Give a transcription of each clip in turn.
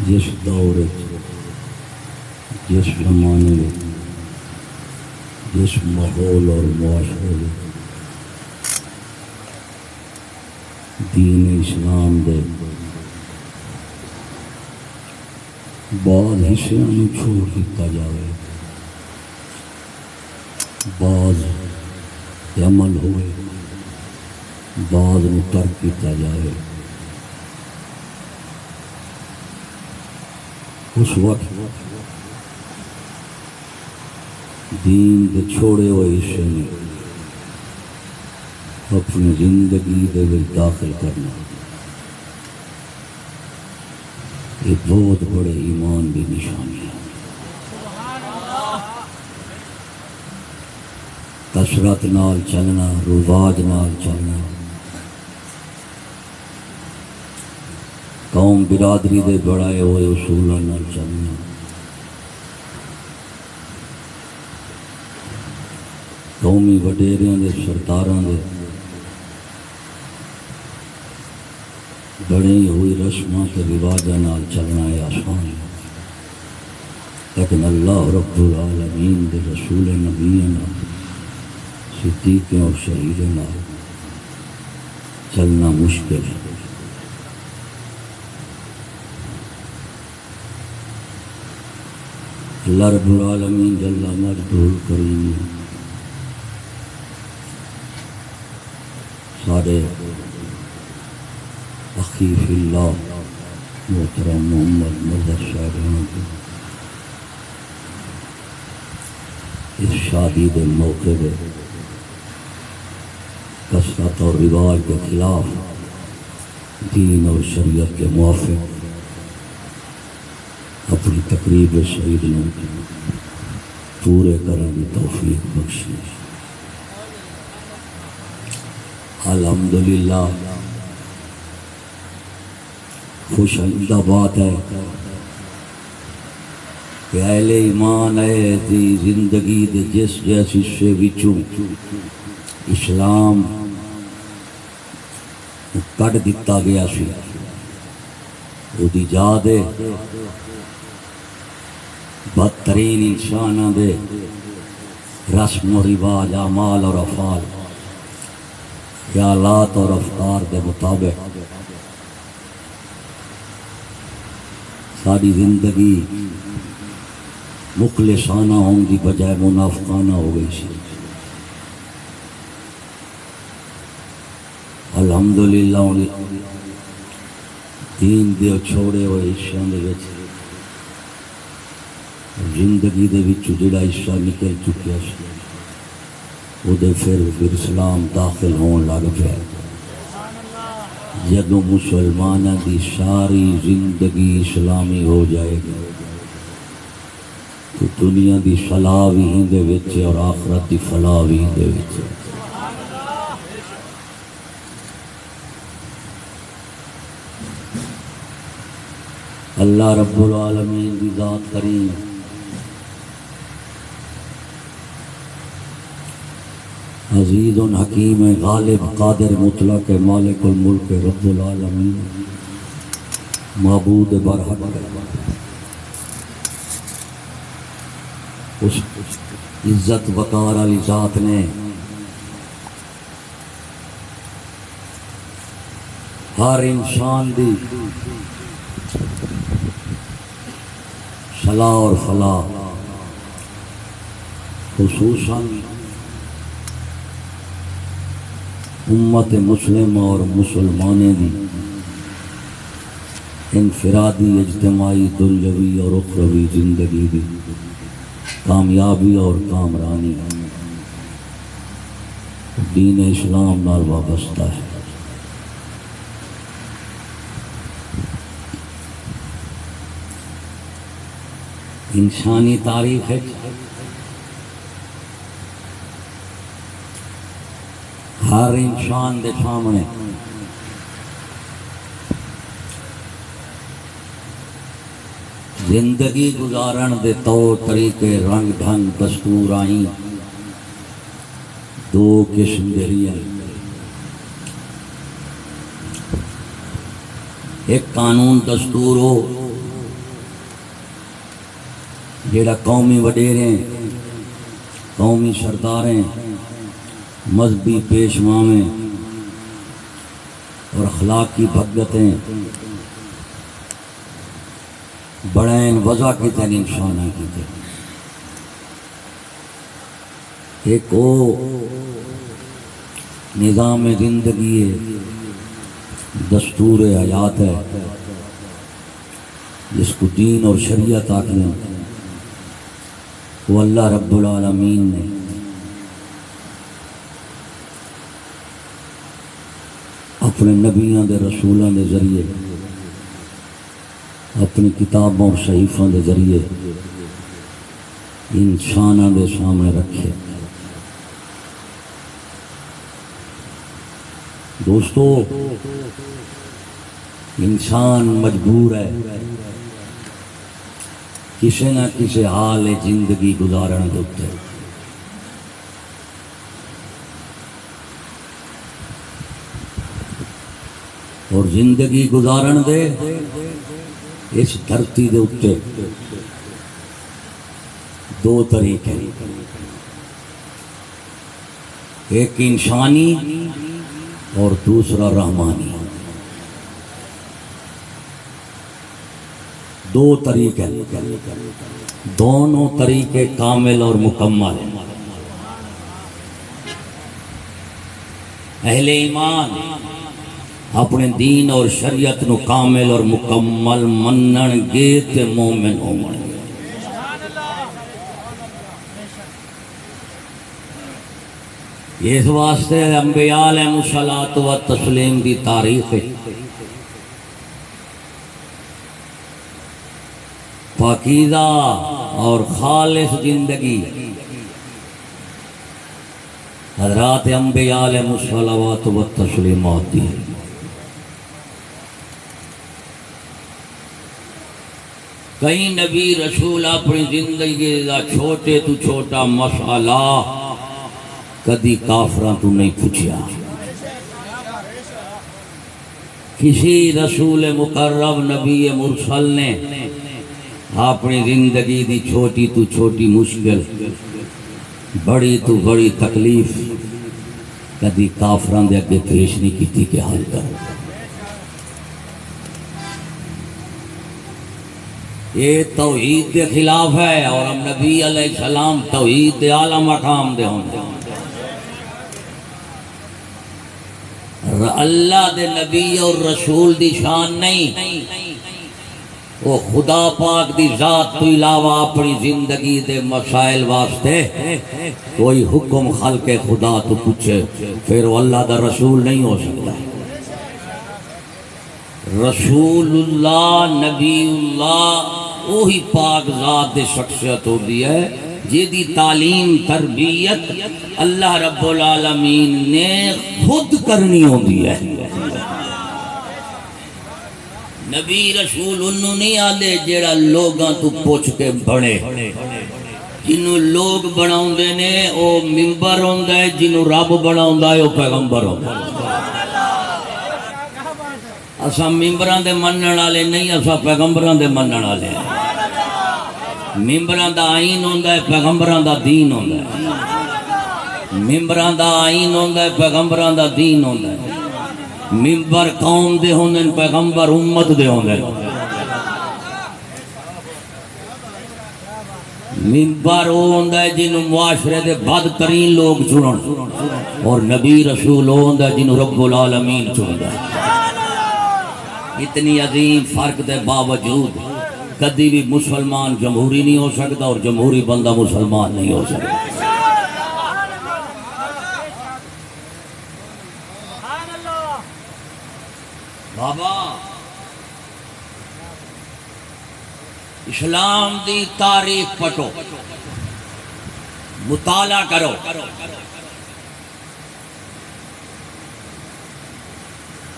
جس دور جس زمانے میں جس ماحول اور معاشرے میں دین اسلام دے بعض حصوں میں چھوڑ دیتا جائے، بعض عمل ہوئے، بعض میں ترک کیا جائے، اس وقت دین دے چھوڑے ہوئے حصے میں اپنی زندگی دے وچ داخل کرنا یہ بہت بڑے ایمان کی نشانی ہے۔ کثرت نال چلنا، رواج نال چلنا، قوم برادری دے بڑھائے ہوئے اصولوں نال چلنا، قومی وڈیریاں دے سرداراں دے بڑی ہوئی رسموں کے رواجوں نال چلنا ہے آسان ہے، لیکن اللہ رب العالمین دے رسول نبیوں صدیقوں اور شہیدوں نال چلنا مشکل ہے۔ اللہ رب العالمین جل مجدہ الکریم سارے اخی فی اللہ محترم محمد مظہر صاحبان کو اس شادی کے موقع پہ کثرت اور رواج کے خلاف دین اور شریعت کے موافق اپنی تقریب شہید نے پورے کرنے کی توفیق بخشی۔ الحمدللہ خوش آئندہ بات ہے کہ اہل ایمان ہے دی زندگی دے جس حصے وچوں اسلام کٹ دتا گیا سی وہ دی یاد ہے بدترین انساناں دے رسم و رواج، اعمال اور افعال، خیالات اور افکار کے مطابق ساری زندگی مخلصانہ ہونے کی بجائے منافقانہ ہو گئی سی۔ الحمدللہ دین دے چھوڑے ہوئے حصوں دے وچ زندگی دے وچ جڑا حصہ نکل چکیا سی وہ دے پھر اسلام داخل ہون لگ پیا۔ جدوں مسلمانوں دی ساری زندگی اسلامی ہو جائے گی تو دنیا دی فلاح بھی ہندے وچ اور آخرت دی فلاح بھی ہندے وچ۔ اللہ رب العالمین دی ذات کریم عزیز حکیم غالب قادر مطلق مالک الملک رب العالمین معبود برحق اس عزت وقار والی ذات نے ہر انسان دی صلاح اور فلاح خصوصاً امت مسلمہ اور مسلمانوں کی انفرادی اجتماعی دنیاوی اور اخروی زندگی کی کامیابی اور کامرانی دین اسلام نال وابستہ ہے۔ انسانی تاریخ ہے ہر انسان دے سامنے زندگی گزارن دے طور طریقے، رنگ ڈھنگ، دستور آئیں دو قسم دے لیے، ایک قانون دستور ہو جیڑا قومی وڈیریں، قومی سرداریں، مذہبی پیشواویں اور اخلاقی بھگتیں بڑین وضع کی تین انسانہ کی تین ایک او نظام زندگی ہے، دستور حیات ہے جس کو دین اور شریعت آتی ہیں، وہ اللہ رب العالمین نے اپنے نبیوں دے رسولوں دے ذریعے، اپنی کتابوں اور صحیفوں دے ذریعے انسانوں دے سامنے رکھے۔ دوستو، انسان مجبور ہے کسی نہ کسی حال زندگی گزارن دے، اور زندگی گزارن دے اس دھرتی دے اتے دو طریقے، ایک انسانی اور دوسرا رحمانی، دو طریقے، دونوں طریقے کامل اور مکمل ہیں۔ اہل ایمان اپنے دین اور شریعت نو کامل اور مکمل منن گے تے مومن ہون گے۔ اس واسطے انبیاء علیہ الصلوۃ والتسلیم دی تاریخ پاکیزہ اور خالص زندگی حضرات انبیاء علیہ الصلوۃ والتسلیمات دی ہے۔ کئی نبی رسول اپنی زندگی دا چھوٹے تو چھوٹا مسئلہ کدی کافراں تو نہیں پوچھیا۔ کسی رسول مقرب نبی مرسل نے اپنی زندگی دی چھوٹی تو چھوٹی مشکل، بڑی تو بڑی تکلیف کدی کافراں دے اگے پیش نہیں کیتی کہ حل کرو۔ یہ توحید کے خلاف ہے، اور ہم نبی علیہ السلام توحید دے اعلیٰ مقام دے ہوں گے۔ اللہ دے نبی اور رسول دی شان نہیں، وہ خدا پاک دی ذات تو علاوہ اپنی زندگی دے مسائل واسطے کوئی حکم خلق خدا تو پوچھے پھر وہ اللہ دا رسول نہیں ہو سکتا۔ رسول اللہ، نبی اللہ وہی پاک ذات دے شخصیت ہو دی ہے جیدی تعلیم تربیت اللہ رب العالمین نے خود کرنی ہو دی ہے۔ نبی رسول انہوں نہیں آدھے جیڑا لوگاں تو پوچھ کے بڑھے، جنہوں لوگ بڑھاؤں دے نے او ممبر ہوں دے، جنہوں رب بڑھاؤں دے او پیغمبر ہوں دے۔ اسا ممبران دے منن والے نہیں، اسا پیغمبران دے منن والے ہیں۔ ممبران دا آئین ہوندا ہے، پیغمبران دا دین ہوندا ہے۔ ممبران دا آئین ہوندا ہے، پیغمبران دا دین ہوندا ہے۔ ممبر قوم دے ہوندے، پیغمبر امت دے ہوندے۔ ممبر ہوندا ہے جنہوں معاشرے دے بدترین لوگ چنن، اور نبی رسول ہوندا ہے جنہوں رب العالمین چندا ہے۔ اتنی عظیم فرق دے باوجود کدی بھی مسلمان جمہوری نہیں ہو سکتا، اور جمہوری بندہ مسلمان نہیں ہو سکتا۔ بابا، اسلام دی تاریخ پڑھو، مطالعہ کرو،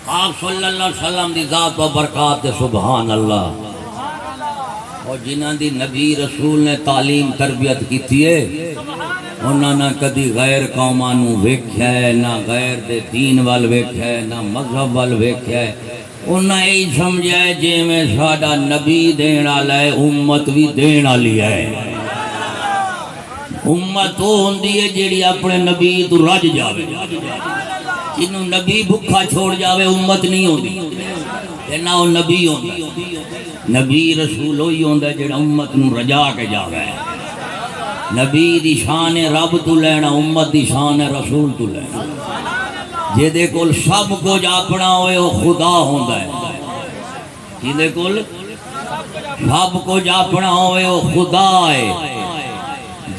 آپ صلی اللہ علیہ وسلم دی ذات و برکات سبحان اللہ، اور جنہاں دی نبی رسول نے تعلیم تربیت کیتی ہے انہاں نہ کدی غیر قوماں نوں ویکھیا ہے، نہ غیر دے دین وال ویکھیا ہے، نہ مذہب وال ویکھیا ہے، انہیں یہی سمجھا ہے جی میں ساڈا نبی دین والا ہے امت بھی دین والی ہے امت وہ ہوندی ہے جیڑی اپنے نبی تو رج جاوے جنہوں نبی بھکھا چھوڑ جاوے امت نہیں ہوندی نہ وہ نبی ہوندی نبی رسول ہوئی ہوندا ہے جیڑا امت نو رجا کے جاوے نبی دی شان رب تو لینا امت دی شان رسول تو لینا جیدے کول سب کچھ اپنا ہوئے وہ خدا ہوندا ہے جیدے کول سب کچھ اپنا ہوئے وہ خدا ہے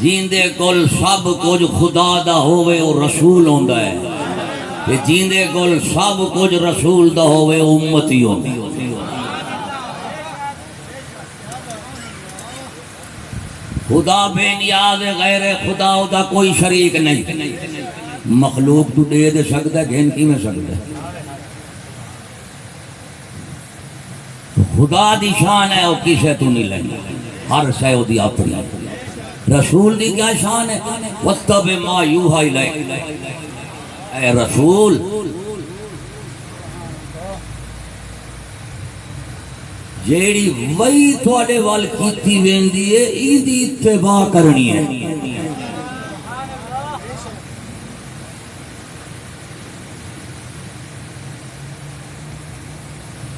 جیندے کول سب کچھ خدا دا ہوئے وہ رسول ہوندا ہے جیندے کول سب کچھ رسول دا ہوئے امتی ہوندا ہے خدا بے نیاز غیر خدا دا کوئی شریک نہیں مخلوق تو دے دے سکتا ہے گھن کی میں سکتا ہے تو خدا دی شان ہے وہ کسے تو نہیں لیں ہر شے دی اپنی رسول دی کیا شان ہے وَاتَّبِعْ مَا يُوحَىٰ إِلَيْكَ اے رسول جیڑی وہی تھوڑے وال کیتی ویندی ہے ایدی اتباع کرنی ہے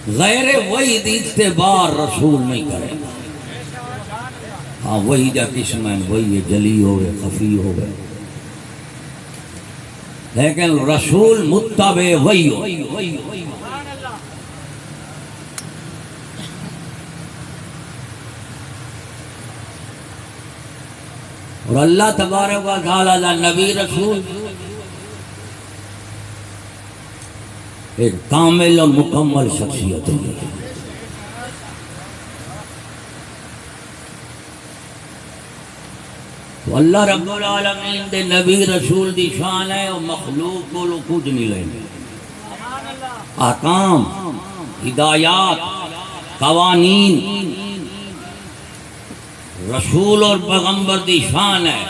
غیر وہی دی اتباع رسول نہیں کرے ہاں وہی جا قسمین وہی جلی ہوئے خفی ہوئے لیکن رسول متبع وہی ہوئے اور اللہ تبارک و تعالی نبی رسول ایک کامل اور مکمل شخصیت ہے تو اللہ رب العالمین دے نبی رسول دی شان ہے اور مخلوق کو لو کچھ نہیں لیں احکام ہدایات قوانین رسول اور پیغمبر دی شان ہے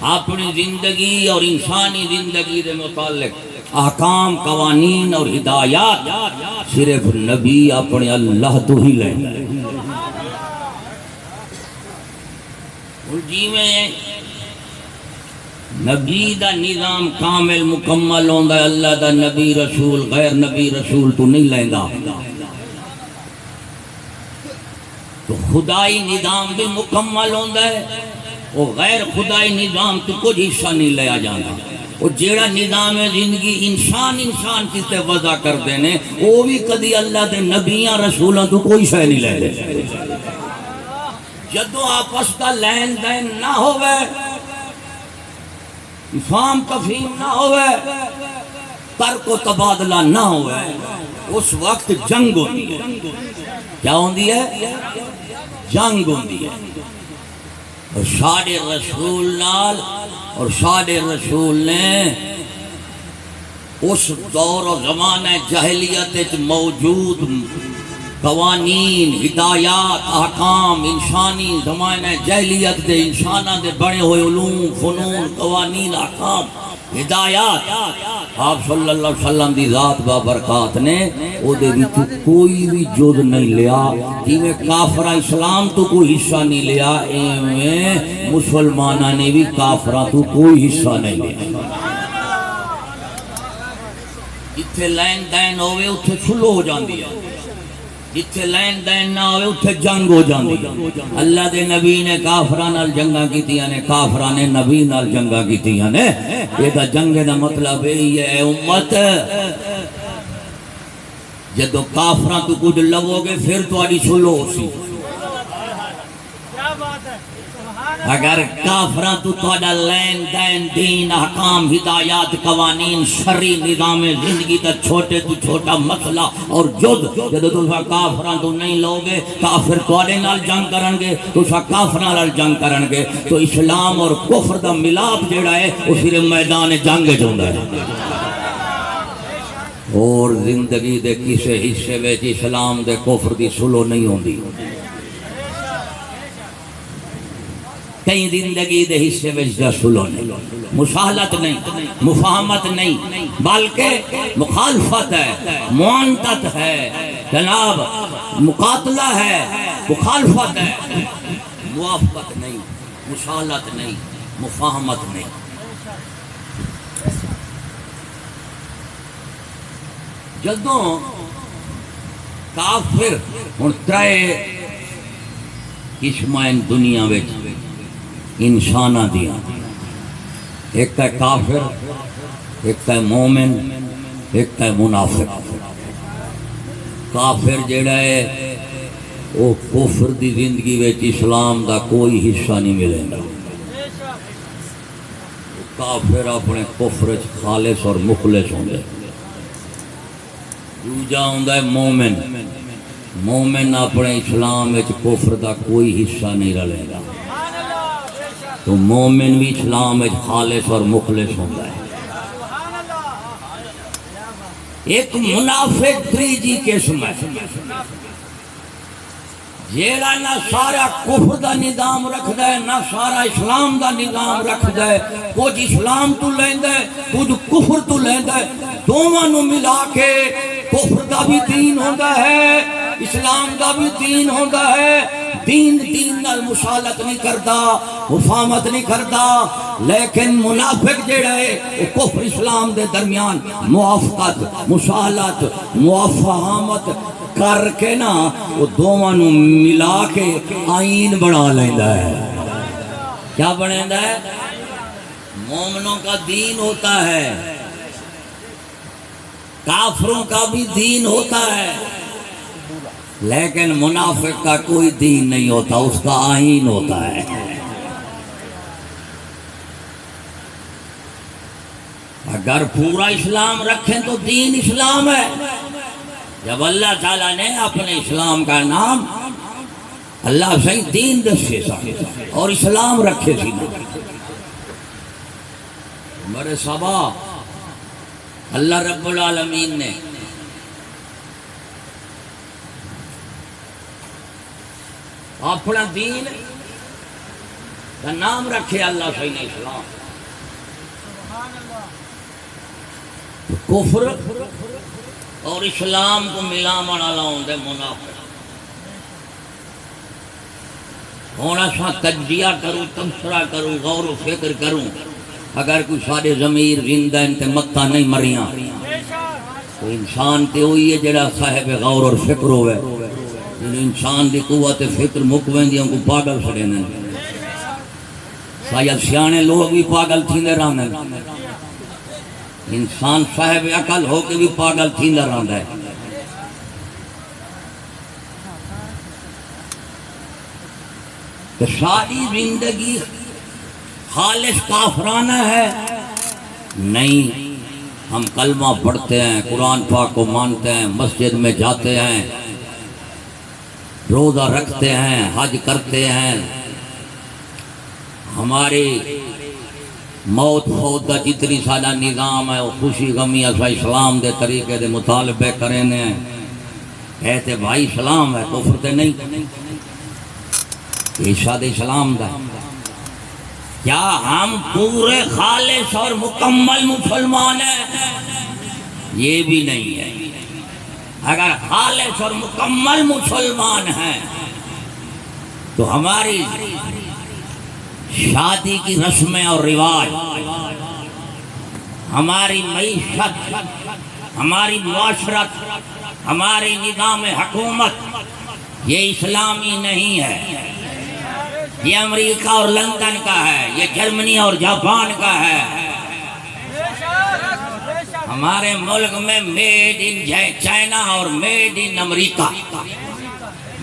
اپنی زندگی اور انسانی زندگی دے متعلق احکام قوانین اور ہدایات صرف نبی اپنے اللہ تو ہی لیں جی میں نبی دا نظام کامل مکمل ہوندہ ہے اللہ دا نبی رسول غیر نبی رسول تو نہیں لیندہ تو خدائی نظام بھی مکمل ہوندہ ہے وہ غیر خدائی نظام تو کچھ حصہ نہیں لیا جانا وہ جیڑا نظام زندگی انسان کس تے وضع کر دینے وہ بھی کدی اللہ دے نبیاں رسولوں تو کوئی شے نہیں لے دے جدو آپس کا لین دین نہ ہوئے افہام تفہیم نہ ہوئے ترک و تبادلہ نہ ہوئے اس وقت جنگ ہوتی ہے کیا ہوتی ہے جنگ ہوتی ہے اور ساڑھے رسول نال اور ساڑھے رسول نے اس دور و زمانہ جاہلیت موجود قوانین ہدایات احکام انسانی زمانہ جاہلیت دے انسانہ دے بڑے ہوئے علوم فنون قوانین احکام ہدایات آپ صلی اللہ علیہ وسلم دی ذات بابرکات نے او دے بھی کوئی بھی جز نہیں لیا جیویں کافرہ اسلام تو کوئی حصہ نہیں لیا ایویں مسلمانہ نے بھی کافرہ تو کوئی حصہ نہیں لیا جتھے لین دین ہوئے اتھے سلو ہو جاندی ہے جتھے لین دین نہ ہوئے اتھے جنگ ہو جاندی اللہ دے نبی نے کافران نال جنگاں کیتیاں نے کافران نے نبی نال جنگاں کیتیاں نے یہ دا جنگ دا مطلب ہے اے امت جدو کافران تو کچھ لگو گے پھر تو آڑی سلو ہو سی اگر کافران تو توڑا لین دین دین احکام ہدایات قوانین شرعی نظام زندگی تا چھوٹے تو چھوٹا مسئلہ اور جد جدو تو کافران تو نہیں لوگے کافر توڑے نال جنگ کرنگے تو کافران نال جنگ کرنگے تو اسلام اور کفر دا ملاپ جیڑا ہے وہ صرف میدان جنگ جوندہ ہے اور زندگی دے کسے حصے ویچ اسلام دے کفر دی سلو نہیں ہوندی کئی زندگی دے حصے وچ رسولوں نے مشاہلت نہیں، مفاہمت نہیں، بلکہ مخالفت ہے، معاندت ہے، جناب مقاتلہ ہے، مخالفت ہے، موافقت نہیں، مشاہلت نہیں، مفاہمت نہیں۔ جدوں کافر ہن ترے قسمیں دنیا وچ انساناں دیاں، ایک ہے کافر، ایک ہے مومن، ایک ہے منافق۔ کافر جڑا ہے وہ کفر دی زندگی وچ اسلام دا کوئی حصہ نہیں ملے گا۔ کافر اپنے کفر وچ خالص اور مخلص ہوندے۔ دوجا ہوندا ہے مومن، مومن اپنے اسلام وچ کفر دا کوئی حصہ نہیں رلے گا، تو مومن بھی اسلام وچ خالص اور مخلص ہوندا ہے۔ ایک منافق تریجی قسم ہے، جیڑا نہ سارا کفر دا نظام رکھدا ہے، نہ سارا اسلام دا نظام رکھدا ہے، کچھ اسلام تو لیندا ہے، کچھ کفر تو لیندا ہے، دونوں نو ملا کے کفر دا بھی دین ہوندا ہے، اسلام دا بھی دین ہوندا ہے۔ دین نال مشالت نہیں کردا، مفاہمت نہیں کردا، لیکن منافق جڑا ہے وہ کفر اسلام دے درمیان موافقت، مشالت، موافہمت کر کے نا وہ دونوں نو ملا کے آئین بنا لیندا ہے۔ کیا بنیندا ہے؟ مومنوں کا دین ہوتا ہے، کافروں کا بھی دین ہوتا ہے، لیکن منافق کا کوئی دین نہیں ہوتا، اس کا آئین ہوتا ہے۔ اگر پورا اسلام رکھیں تو دین اسلام ہے۔ جب اللہ تعالیٰ نے اپنے اسلام کا نام اللہ سے دین دسے اور اسلام رکھے سی بڑے صبا اللہ رب العالمین نے اپنا دین کا نام رکھے اللہ سے اسلام، کفر اور اسلام کو ملاون والا ہوندا منافق۔ ہونا سا تجزیہ کروں، تبصرہ کروں، غور و فکر کروں، اگر کوئی سارے ضمیر زندہ انتے متہ نہیں مریاں تو انسان تے ہوئی ہے جڑا صاحب غور اور فکر ہوئے۔ انسان دی قوت فکر مکویندیاں کو پاگل سڑے ہیں، شاید سیانے لوگ بھی پاگل تھیندے رہنے، انسان صاحب عقل ہو کے بھی پاگل تھیندے رہنے۔ کہ ساری زندگی خالص کافرانہ ہے؟ نہیں، ہم کلمہ پڑھتے ہیں، قرآن پاک کو مانتے ہیں، مسجد میں جاتے ہیں، روزہ رکھتے ہیں، حج کرتے ہیں، ہماری موت فوت دا جتنی سارا نظام ہے وہ خوشی غمی اسا اسلام دے طریقے دے مطالبے کریں ہیں، کہتے بھائی اسلام ہے، کفر تے نہیں، عیسیٰ دے اسلام دا۔ کیا ہم پورے خالص اور مکمل مسلمان ہیں؟ یہ بھی نہیں ہے۔ اگر خالص اور مکمل مسلمان ہیں تو ہماری شادی کی رسمیں اور رواج، ہماری معیشت، ہماری معاشرت، ہماری نظام حکومت یہ اسلامی نہیں ہے، یہ امریکہ اور لندن کا ہے، یہ جرمنی اور جاپان کا ہے۔ ہمارے ملک میں میڈ ان چائنا اور made in America,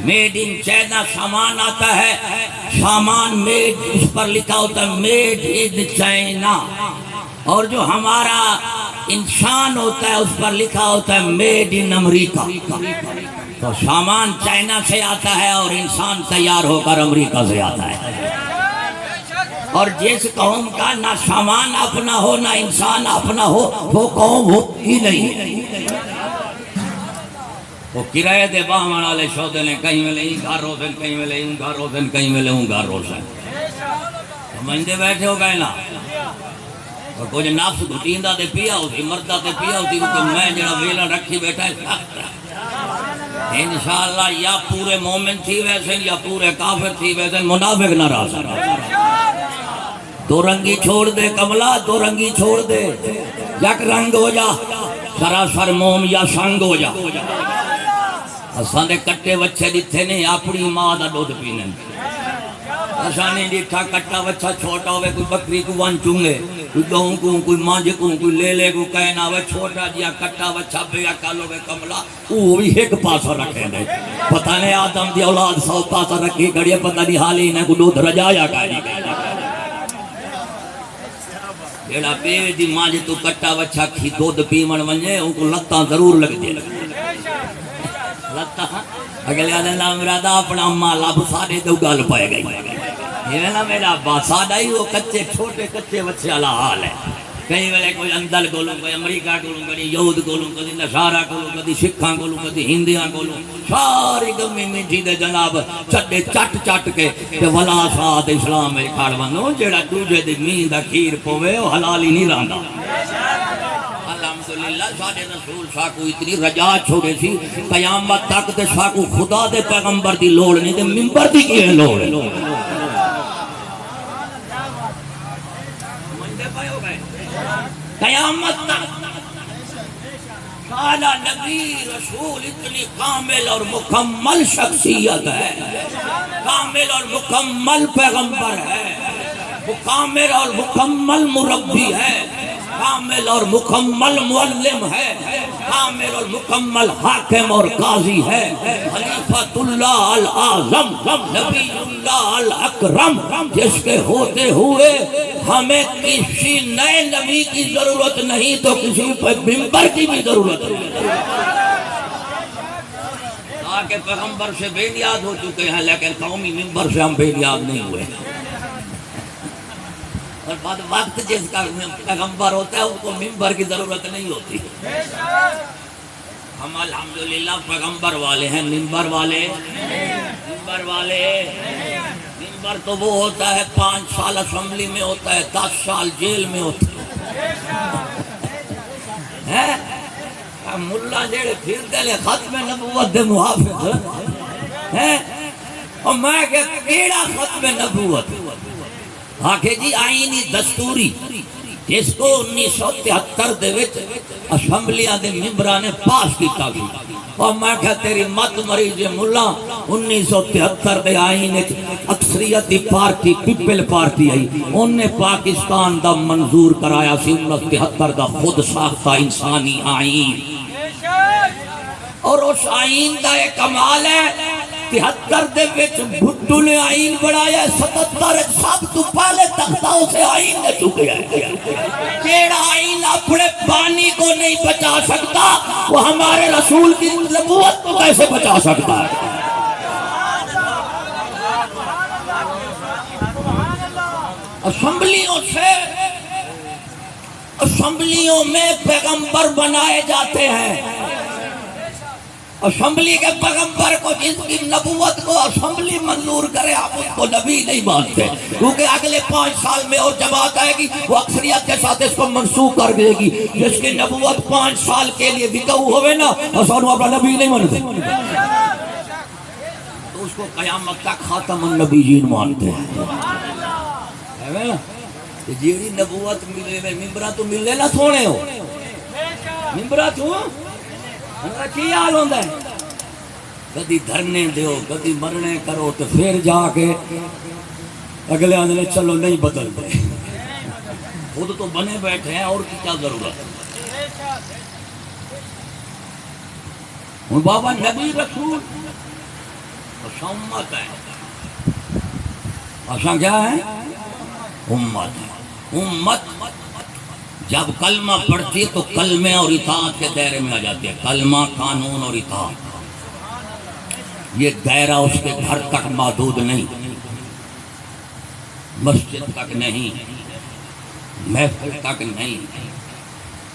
made in China سامان آتا ہے، سامان میڈ اس پر لکھا ہوتا ہے میڈ ان چائنا، اور جو ہمارا انسان ہوتا ہے اس پر لکھا ہوتا ہے میڈ ان امریکہ۔ تو سامان چائنا سے آتا ہے اور انسان تیار ہو کر امریکہ سے آتا ہے۔ اور جس قوم کا نہ سامان اپنا ہو نہ انسان اپنا ہو وہ قوم ہی نہیں ہے۔ وہ کرایہ دے باہمان والے شودے نے کہیں میں لے گھر روزن، کہیں میں لے گھر روزن، کہیں میں لے گھر روزن۔ سمجھتے بیٹھے ہو گئے نا اور کچھ نفس گھٹیندہ دے پیا ہوتی مردہ دے پیا ہوتی کہ میں جڑا ویلا رکھی بیٹھا ہے سخت ہے انشاءاللہ یا پورے مومن تھی ویسے یا پورے کافر تھی ویسے منافق نہ رہ سکتا دو رنگی چھوڑ دے کملا دو رنگی چھوڑ دے یک رنگ ہو جا سراسر موم یا سنگ ہو جا اساں دے کٹے وچھے جتھے نے اپنی ماں دا دودھ پینے اساں نے دیکھا کٹا وچھا چھوٹا ہوئے کوئی بکری کو وان چونگے کوئی گہوں کو کوئی مانج کو کوئی لے لے کو کہنا ہوئے چھوٹا جیا کٹا وچھا بے اکالو ہوئے کملا وہ بھی ایک پاسا رکھے دے پتہ نہیں آدم دی اولاد 100 پاسا رکھی گڑی پتہ نہیں حالی انہیں کو دودھ رجایا کہنی جیڑا پیوے دی مانج تو کٹا وچھا کھی دودھ پیمن ونجے ان کو لتاں ضرور لگ دے لتا اگلے آدھے نا میرا دا اپنا اممہ لب ساڑے دو گال پائے گئی یہ نا میرا با ساڑا ہی وہ کچے چھوٹے کچے بچے علا حال ہے کہیں ویلے کوئی اندل گولوں کوئی امریکہ گولوں کدی یہود گولوں کدی نصارہ گولوں کدی سکھاں گولوں کدی ہندیاں گولوں ساری گمی میٹھی دے جناب چٹے چٹ چٹ کے تے ولا ساتھ اسلام میں کھاڑ بندوں جیڑا دوجے دی مین دا کھیر پوے وہ حلالی نہیں رہندا الحمدللہ ساڑھے رسول ساکو اتنی رجا چھوڑے سی قیامت تک تے ساکو خدا دے پیغمبر دی لوڑ نہیں تے ممبر دی کیے لوڑ قیامت تک سالہ نبی رسول اتنی کامل اور مکمل شخصیت ہے کامل اور مکمل پیغمبر ہے کامل اور مکمل مربی ہے کامل اور مکمل معلم ہے کامل اور مکمل حاکم اور قاضی ہے خلیفۃ اللہ العظم نبی اللہ الاکرم جس کے ہوتے ہوئے ہمیں کسی نئے نبی کی ضرورت نہیں تو کسی ممبر کی بھی ضرورت نہیں تاکہ پیغمبر سے بے نیاز ہو چکے ہیں لیکن قومی ممبر سے ہم بے نیاز نہیں ہوئے اور بعد وقت جس کا پیغمبر ہوتا ہے اس کو ممبر کی ضرورت نہیں ہوتی ہم الحمدللہ پیغمبر والے ہیں ممبر والے ممبر تو وہ ہوتا ہے 5 سال اسمبلی میں ہوتا ہے 10 سال جیل میں ہوتا ہے ملا جیڑے پھر دلے ختم نبوت دے محافظ ہے اور میں کہ کیڑا ختم نبوت آکھے جی آئینی دستوری جس کو 1973 دے وچ اسمبلیاں دے ممبران نے پاس کیتا گئی اور میں کہا تیری مت مریض ملا 1973 دے آئین اکثریتی پارٹی پیپل پارٹی آئی ان نے پاکستان دا منظور کرایا سی 1973 دا خود ساختہ انسانی آئین اور اس آئین دا ایک کمال ہے 73 دے وچ بھٹو نے آئین بڑھایا 77 سب تو پہلے تختاؤں سے آئین نے چکے ہیں کیڑا آئین اپنے پانی کو نہیں بچا سکتا وہ ہمارے رسول کی نبوت کو کیسے بچا سکتا ہے اسمبلیوں میں پیغمبر بنائے جاتے ہیں اسمبلی کے پیغمبر کو جس کی نبوت کو اسمبلی منظور کرے آپ اس کو نبی نہیں مانتے کیونکہ اگلے 5 سال میں اور جماعت آئے گی وہ اکثریت کے ساتھ اس کو منسوخ کر دے گی جس کی نبوت 5 سال کے لیے بکاؤ ہوئے نا اسانو اپنا نبی نہیں مانتے تو اس کو قیامت تک خاتم النبیین مانتے ہیں جیڑی نبوت ملے ممبرہ تو ملے نہ تھوڑے ہو ممبرہ تو کی حال ہوندہ ہے کدی دھرنے دیو کدی مرنے کرو تو پھر جا کے اگلے آنے چلو نہیں بدل دے خود تو بنے بیٹھے ہیں اور کی کیا ضرورت ہے بابا نبی رسول امت ہے آسان کیا ہے امت جب کلمہ پڑھتی ہے تو کلمے اور اطاعت کے دائرے میں آ جاتی ہے کلمہ قانون اور اطاعت یہ دائرہ اس کے گھر تک محدود نہیں مسجد تک نہیں محفل تک نہیں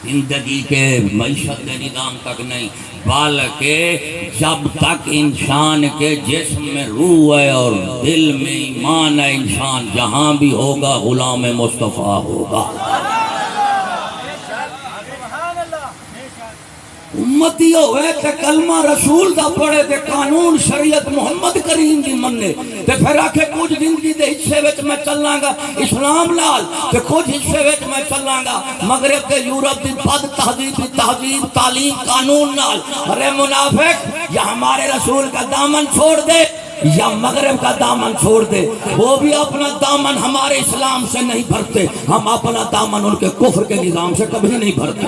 زندگی کے معیشت کے نظام تک نہیں، بلکہ جب تک انسان کے جسم میں روح ہے اور دل میں ایمان ہے، انسان جہاں بھی ہوگا غلام مصطفیٰ ہوگا۔ امتی ہوئے تے کلمہ رسول دا پڑھے تے قانون شریعت محمد کریم دی مننے تے پھر آکھے کچھ زندگی دے حصے وچ میں چلاں گا اسلام نال تے کچھ حصے وچ میں چلاں گا مغرب تے یورپ دی بد تہذیب تعلیم قانون نال۔ ارے منافق، یا ہمارے رسول کا دامن چھوڑ دے یا مغرب کا دامن چھوڑ دے، وہ بھی اپنا دامن ہمارے اسلام سے نہیں بھرتے، ہم اپنا دامن ان کے کفر کے نظام سے کبھی نہیں بھرتے۔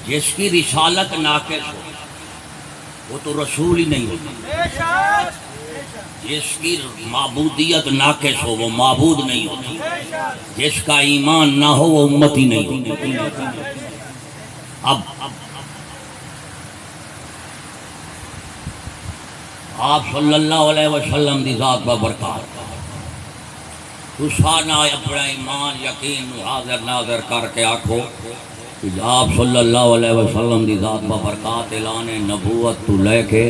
جس کی رسالت ناقص ہو وہ تو رسول ہی نہیں ہوتا، جس کی معبودیت ناقص ہو وہ معبود نہیں ہوتا، جس کا ایمان نہ ہو وہ امتی نہیں ہوتی۔ اب آپ صلی اللہ علیہ وسلم دی ذات بابرکات تو سانا اپنا ایمان یقین حاضر ناظر کر کے آکھو کہ آپ صلی اللہ علیہ وسلم دی ذات بابرکات اعلان نبوت تو لے کے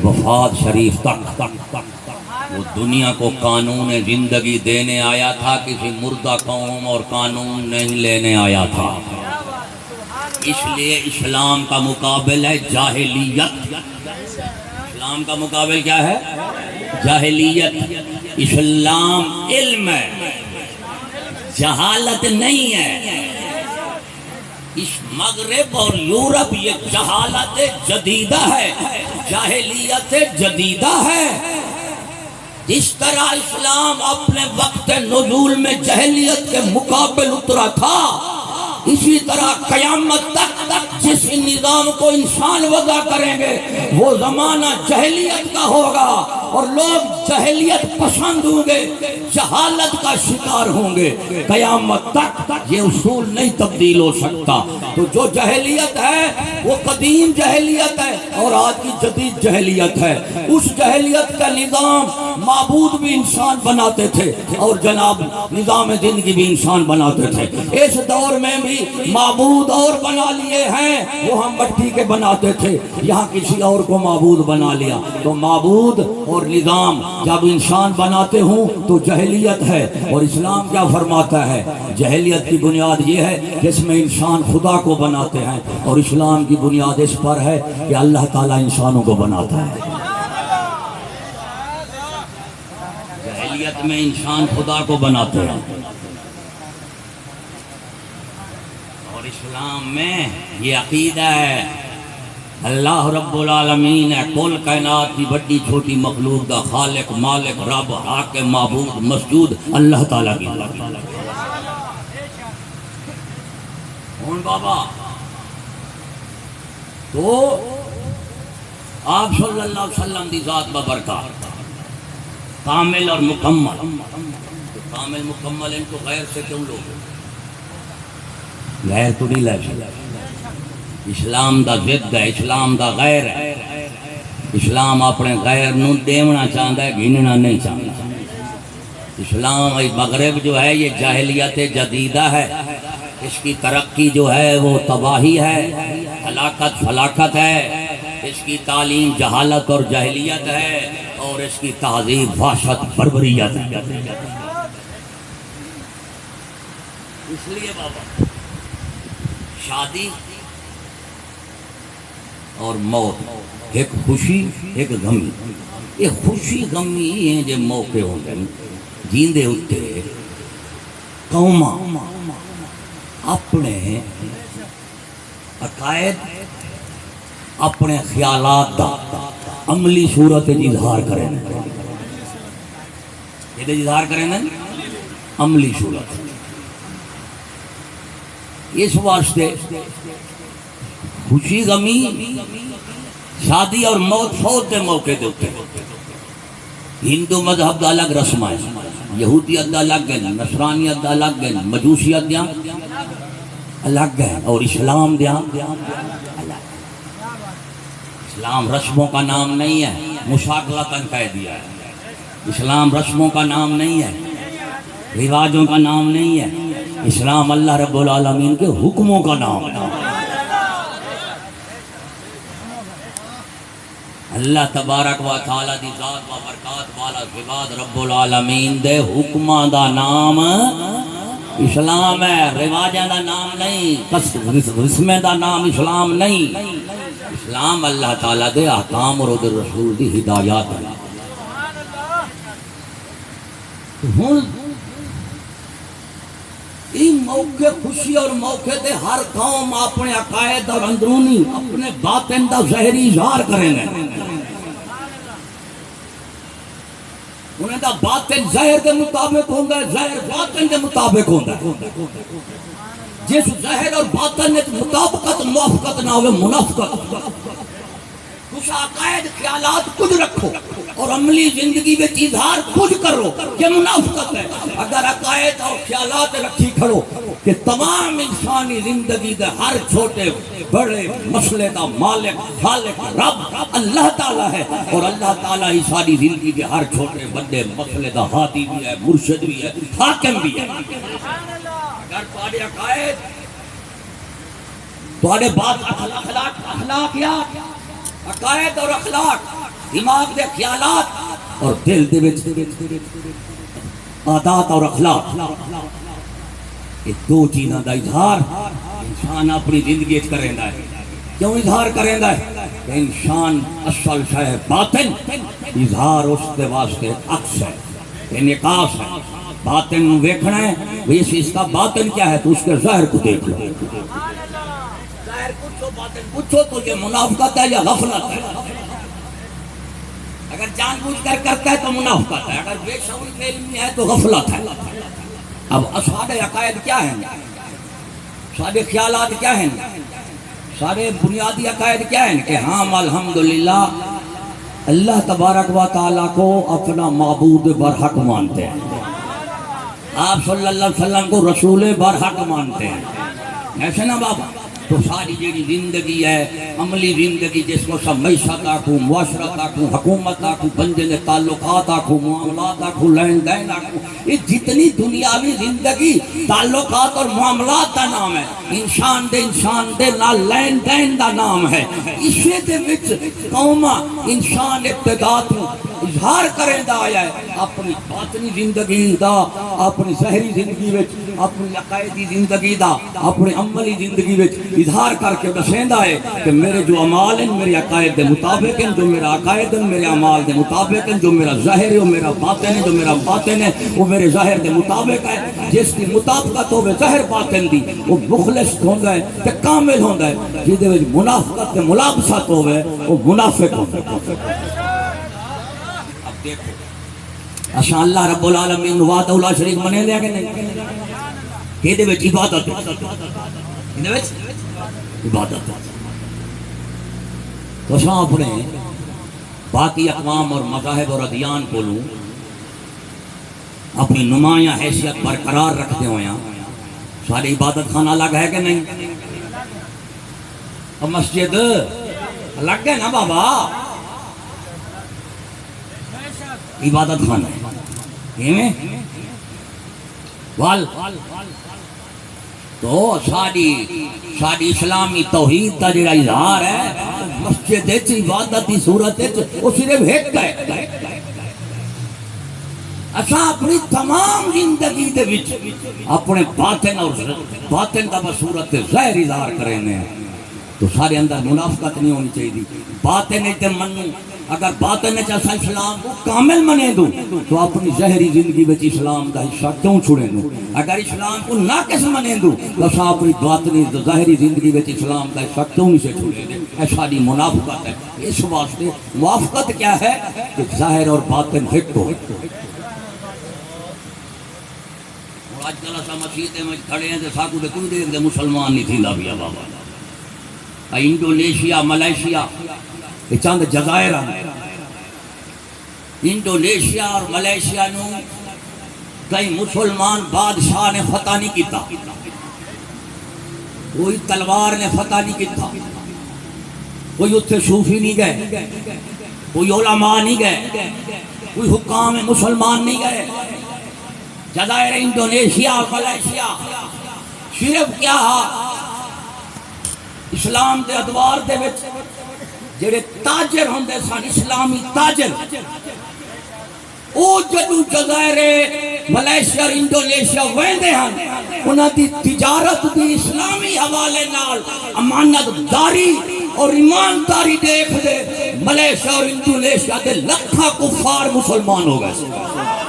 وفات شریف تک وہ دنیا کو قانون زندگی دینے آیا تھا، کسی مردہ قوم اور قانون نہیں لینے آیا تھا۔ اس لیے اسلام کا مقابل ہے جاہلیت۔ اسلام کا مقابل کیا ہے؟ جاہلیت۔ اسلام علم ہے، جہالت نہیں ہے۔ اس مغرب اور یورپ یہ جہالت جدیدہ ہے، جاہلیت جدیدہ ہے۔ اس طرح اسلام اپنے وقت نزول میں جاہلیت کے مقابل اترا تھا، اسی طرح قیامت تک جس نظام کو انسان وضع کریں گے وہ زمانہ جاہلیت کا ہوگا اور لوگ جاہلیت پسند ہوں گے، جہالت کا شکار ہوں گے۔ قیامت تک یہ اصول نہیں تبدیل ہو سکتا۔ تو جو جاہلیت ہے وہ قدیم جاہلیت ہے اور آج کی جدید جاہلیت ہے۔ اس جاہلیت کا نظام معبود بھی انسان بناتے تھے اور جناب نظام زندگی بھی انسان بناتے تھے۔ اس دور میں بھی معبود اور بنا لیے ہیں، وہ ہم مٹی کے بناتے تھے، یہاں کسی اور کو معبود بنا لیا۔ تو معبود اور نظام جب انسان بناتے ہوں تو جاہلیت ہے، اور اسلام کیا فرماتا ہے؟ جاہلیت کی بنیاد یہ ہے کہ اس میں انسان خدا کو بناتے ہیں، اور اسلام کی بنیاد اس پر ہے کہ اللہ تعالیٰ انسانوں کو بناتا ہے۔ جاہلیت میں انسان خدا کو بناتے ہیں، اور اسلام میں یہ عقیدہ ہے اللہ رب العالمین ہے، کل کائنات کی بڑی چھوٹی مخلوق دا خالق مالک رب حاکم معبود مسجود اللہ تعالیٰ کی کون بابا۔ تو آپ صلی اللہ علیہ وسلم دی ذات ببرکات کامل اور مکمل، کامل مکمل ان کو غیر سے کیوں لوگ غیر تو نہیں لے سکتے۔ اسلام دا ضد ہے، اسلام دا غیر ہے۔ اسلام اپنے غیر نو دیونا چاہتا ہے، گھننا نہیں چاہتا۔ اسلام مغرب جو ہے یہ جاہلیت جدیدہ ہے، اس کی ترقی جو ہے وہ تباہی ہے، ہلاکت فلاکت ہے، اس کی تعلیم جہالت اور جاہلیت ہے، اور اس کی تہذیب وحشت بربریت ہے۔ اس لیے بابا شادی اور موت، ایک خوشی ایک غمی، یہ خوشی غمی ہیں جو موقع ہوتے ہیں جیندے اٹھتے قوماں اپنے عقائد اپنے خیالات دا عملی صورت اظہار کریں، یہ اظہار کریں نا عملی صورت۔ اس واسطے خوشی غمی شادی اور موت فوت کے موقع دے ہوتے ہندو مذہب دا الگ رسم ہے، یہودیت دا الگ ہے، نصرانیت دا الگ ہے، مجوسیت دا الگ ہے، اور اسلام دا اسلام رسموں کا نام نہیں ہے، مشاکلتاً کہہ دیا ہے۔ اسلام رسموں کا نام نہیں ہے، رواجوں کا نام نہیں ہے، اسلام اللہ رب العالمین کے حکموں کا نام ہے۔ اللہ تبارک و تعالی دی ذات و برکات والا عباد رب العالمین دے حکماں دا نام اسلام ہے، رواجاں دا نام نہیں، رسمیں دا نام اسلام نہیں۔ اسلام اللہ تعالیٰ دے احکام اور دے رسول دی ہدایات ہے۔ ہن این موقع خوشی اور موقع دے ہر قوم اپنے عقائد اور اندرونی اپنے باطن دا ظاہری اظہار کریں گے۔ انہیں دا باطن ظاہر کے مطابق ہوں گے، ظاہر باطن کے مطابق ہوں گے۔ جس ظاہر اور باطن میں مطابقت موافقت نہ ہوئے منافقت۔ کچھ عقائد خیالات کچھ رکھو اور عملی زندگی میں اظہار کچھ کرو، یہ منافقت ہے۔ اگر عقائد اور خیالات رکھی کھڑو کہ تمام انسانی زندگی دے ہر چھوٹے بڑے مسئلے دا مالک خالق رب اللہ تعالیٰ ہے، اور اللہ تعالیٰ ہی ساری زندگی کے ہر چھوٹے بڑے مسئلے دا ہادی بھی ہے، مرشد بھی ہے، حاکم بھی ہے۔ اگر تمہارے عقائد تمہارے بات اخلاقیات عقائد اور اخلاق دماغ دے خیالات اور دل دے عادات اور اخلاق، یہ دو چیزاں دا اظہار انسان اپنی زندگی کریں ہے۔ کیوں اظہار کریں ہے؟ کہ انسان اصل شے باطن، اظہار اس کے واسطے عکس ہے، انعکاس ہے۔ باطن ویکھنا ہے، اس کا باطن کیا ہے تو اس کے ظاہر کو دیکھ لو۔ ظاہر پوچھو باطن پوچھو تو یہ منافقت ہے یا غفلت ہے؟ اگر جان بوجھ کر کرتا ہے تو منافقت ہے، اگر بے شعوری بے علمی ہے تو غفلت ہے۔ اب سارے عقائد کیا ہیں؟ سارے خیالات کیا ہیں؟ سارے بنیادی عقائد کیا ہیں؟ کہ ہم الحمدللہ اللہ تبارک و تعالیٰ کو اپنا معبود برحق مانتے ہیں، آپ صلی اللہ علیہ وسلم کو رسول برحق مانتے ہیں، ایسے نا بابا؟ تو ساری جیڑی زندگی ہے عملی زندگی، جس کو سب معیشت آکھوں، معاشرت آکھوں، حکومت آکھوں، بندے کے تعلقات آکھوں، معاملات آکھوں، لین دین آکھوں، یہ جتنی دنیاوی زندگی تعلقات اور معاملات دا نام ہے، انسان دے نال لین دین دا نام ہے۔ اسے دے وچ قوما انسان ابتدا تو اظہار کریں دا آیا ہے اپنی باطنی زندگی دا، اپنی ظاہری زندگی وچ، اپنی عقائدی زندگی دا، اپنی عملی زندگی وچ اظہار کر کے دسیندا ہے کہ میرے جو اعمال ہیں میرے عقائد دے مطابق ہیں، جو میرا عقائد ہیں میرے اعمال دے مطابق ہیں، جو میرا ظاہر ہے وہ میرا باطن ہے، جو میرا باطن ہے وہ میرے ظاہر دے مطابق ہے۔ جس کی مطابقت ہوئے ظاہر باطن دی وہ مخلص ہوندا ہے تے کامل ہوندا ہے، جہدے وچ منافقت تے ملابست ہوئے وہ منافق ہوندا ہے۔ اب دیکھو اساں اللہ رب العالمین وحدہ لا شریک منے لیا کہ نہیں؟ کہ دے وچ عبادت عبادت تو اساں اپنے باقی اقوام اور مذاہب اور ادیان کو لوں اپنی نمایاں حیثیت برقرار رکھتے ہوئے ہیں، ساری عبادت خانہ الگ ہے کہ نہیں؟ اور مسجد الگ ہے نا بابا، عبادت خانہ ہے وال تو ساری اسلامی توحید کا جڑا اظہار ہے مسجد عبادت کی صورت وہ صرف ایک ہے۔ اساں اپنی تمام زندگی دے وچ اپنے باطن اور باطن کا بصورت ظاہر اظہار کریں تو سارے اندر منافقت نہیں ہونی چاہیے۔ باطن تے منوں، اگر باطن چ اساں اسلام کو کامل منے دوں تو اپنی ظاہری زندگی وچ اسلام دا حصہ کیوں چھوڑے دوں؟ اگر اسلام کو ناقص منے دوں تو اساں اپنی باطنی ظاہری زندگی وچ اسلام دا حصہ کیوں نہیں سے چھوڑے دیں؟ یہ ساری منافقت ہے۔ اس واسطے موافقت کیا ہے کہ ظاہر اور باطن ایک ہو۔ آج کل اسا مسجد میں کھڑے ہیں تے ساکو تے کوئی دیکھ دے مسلمان نہیں تھیندا پیا بابا انڈونیشیا ملائیشیا یہ چند جزائر ہیں انڈونیشیا اور ملائیشیا نو کئی مسلمان بادشاہ نے فتح نہیں کیتا کوئی تلوار نے فتح نہیں کیتا کوئی اتھے صوفی نہیں گئے کوئی علماء نہیں گئے کوئی حکام مسلمان نہیں گئے جزائر انڈونیشیا ملائیشیا صرف کیا اسلام دے ادوار دے وچ جڑے تاجر ہوندے سن اسلامی تاجر او جدو جزائر ملائیشیا اور انڈونیشیا ویندے ہیں انہاں دی تجارت دی اسلامی حوالے نال امانت داری اور ایمانداری دیکھ دے ملائیشیا اور انڈونیشیا دے لکھاں کفار مسلمان ہو گئے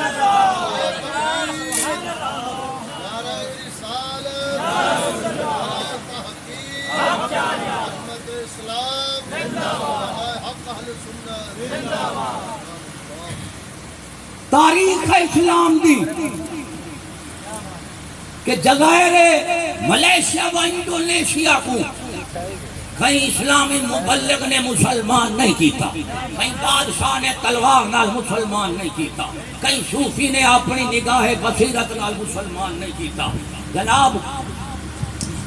تاریخ اسلام دی کہ جزائر ملائیشیا و انڈونیشیا کو کہیں اسلامی مبلغ نے مسلمان نہیں کیتا کہیں بادشاہ نے تلوار نال مسلمان نہیں کیتا کہیں صوفی نے اپنی نگاہ بصیرت نال مسلمان نہیں کیتا جناب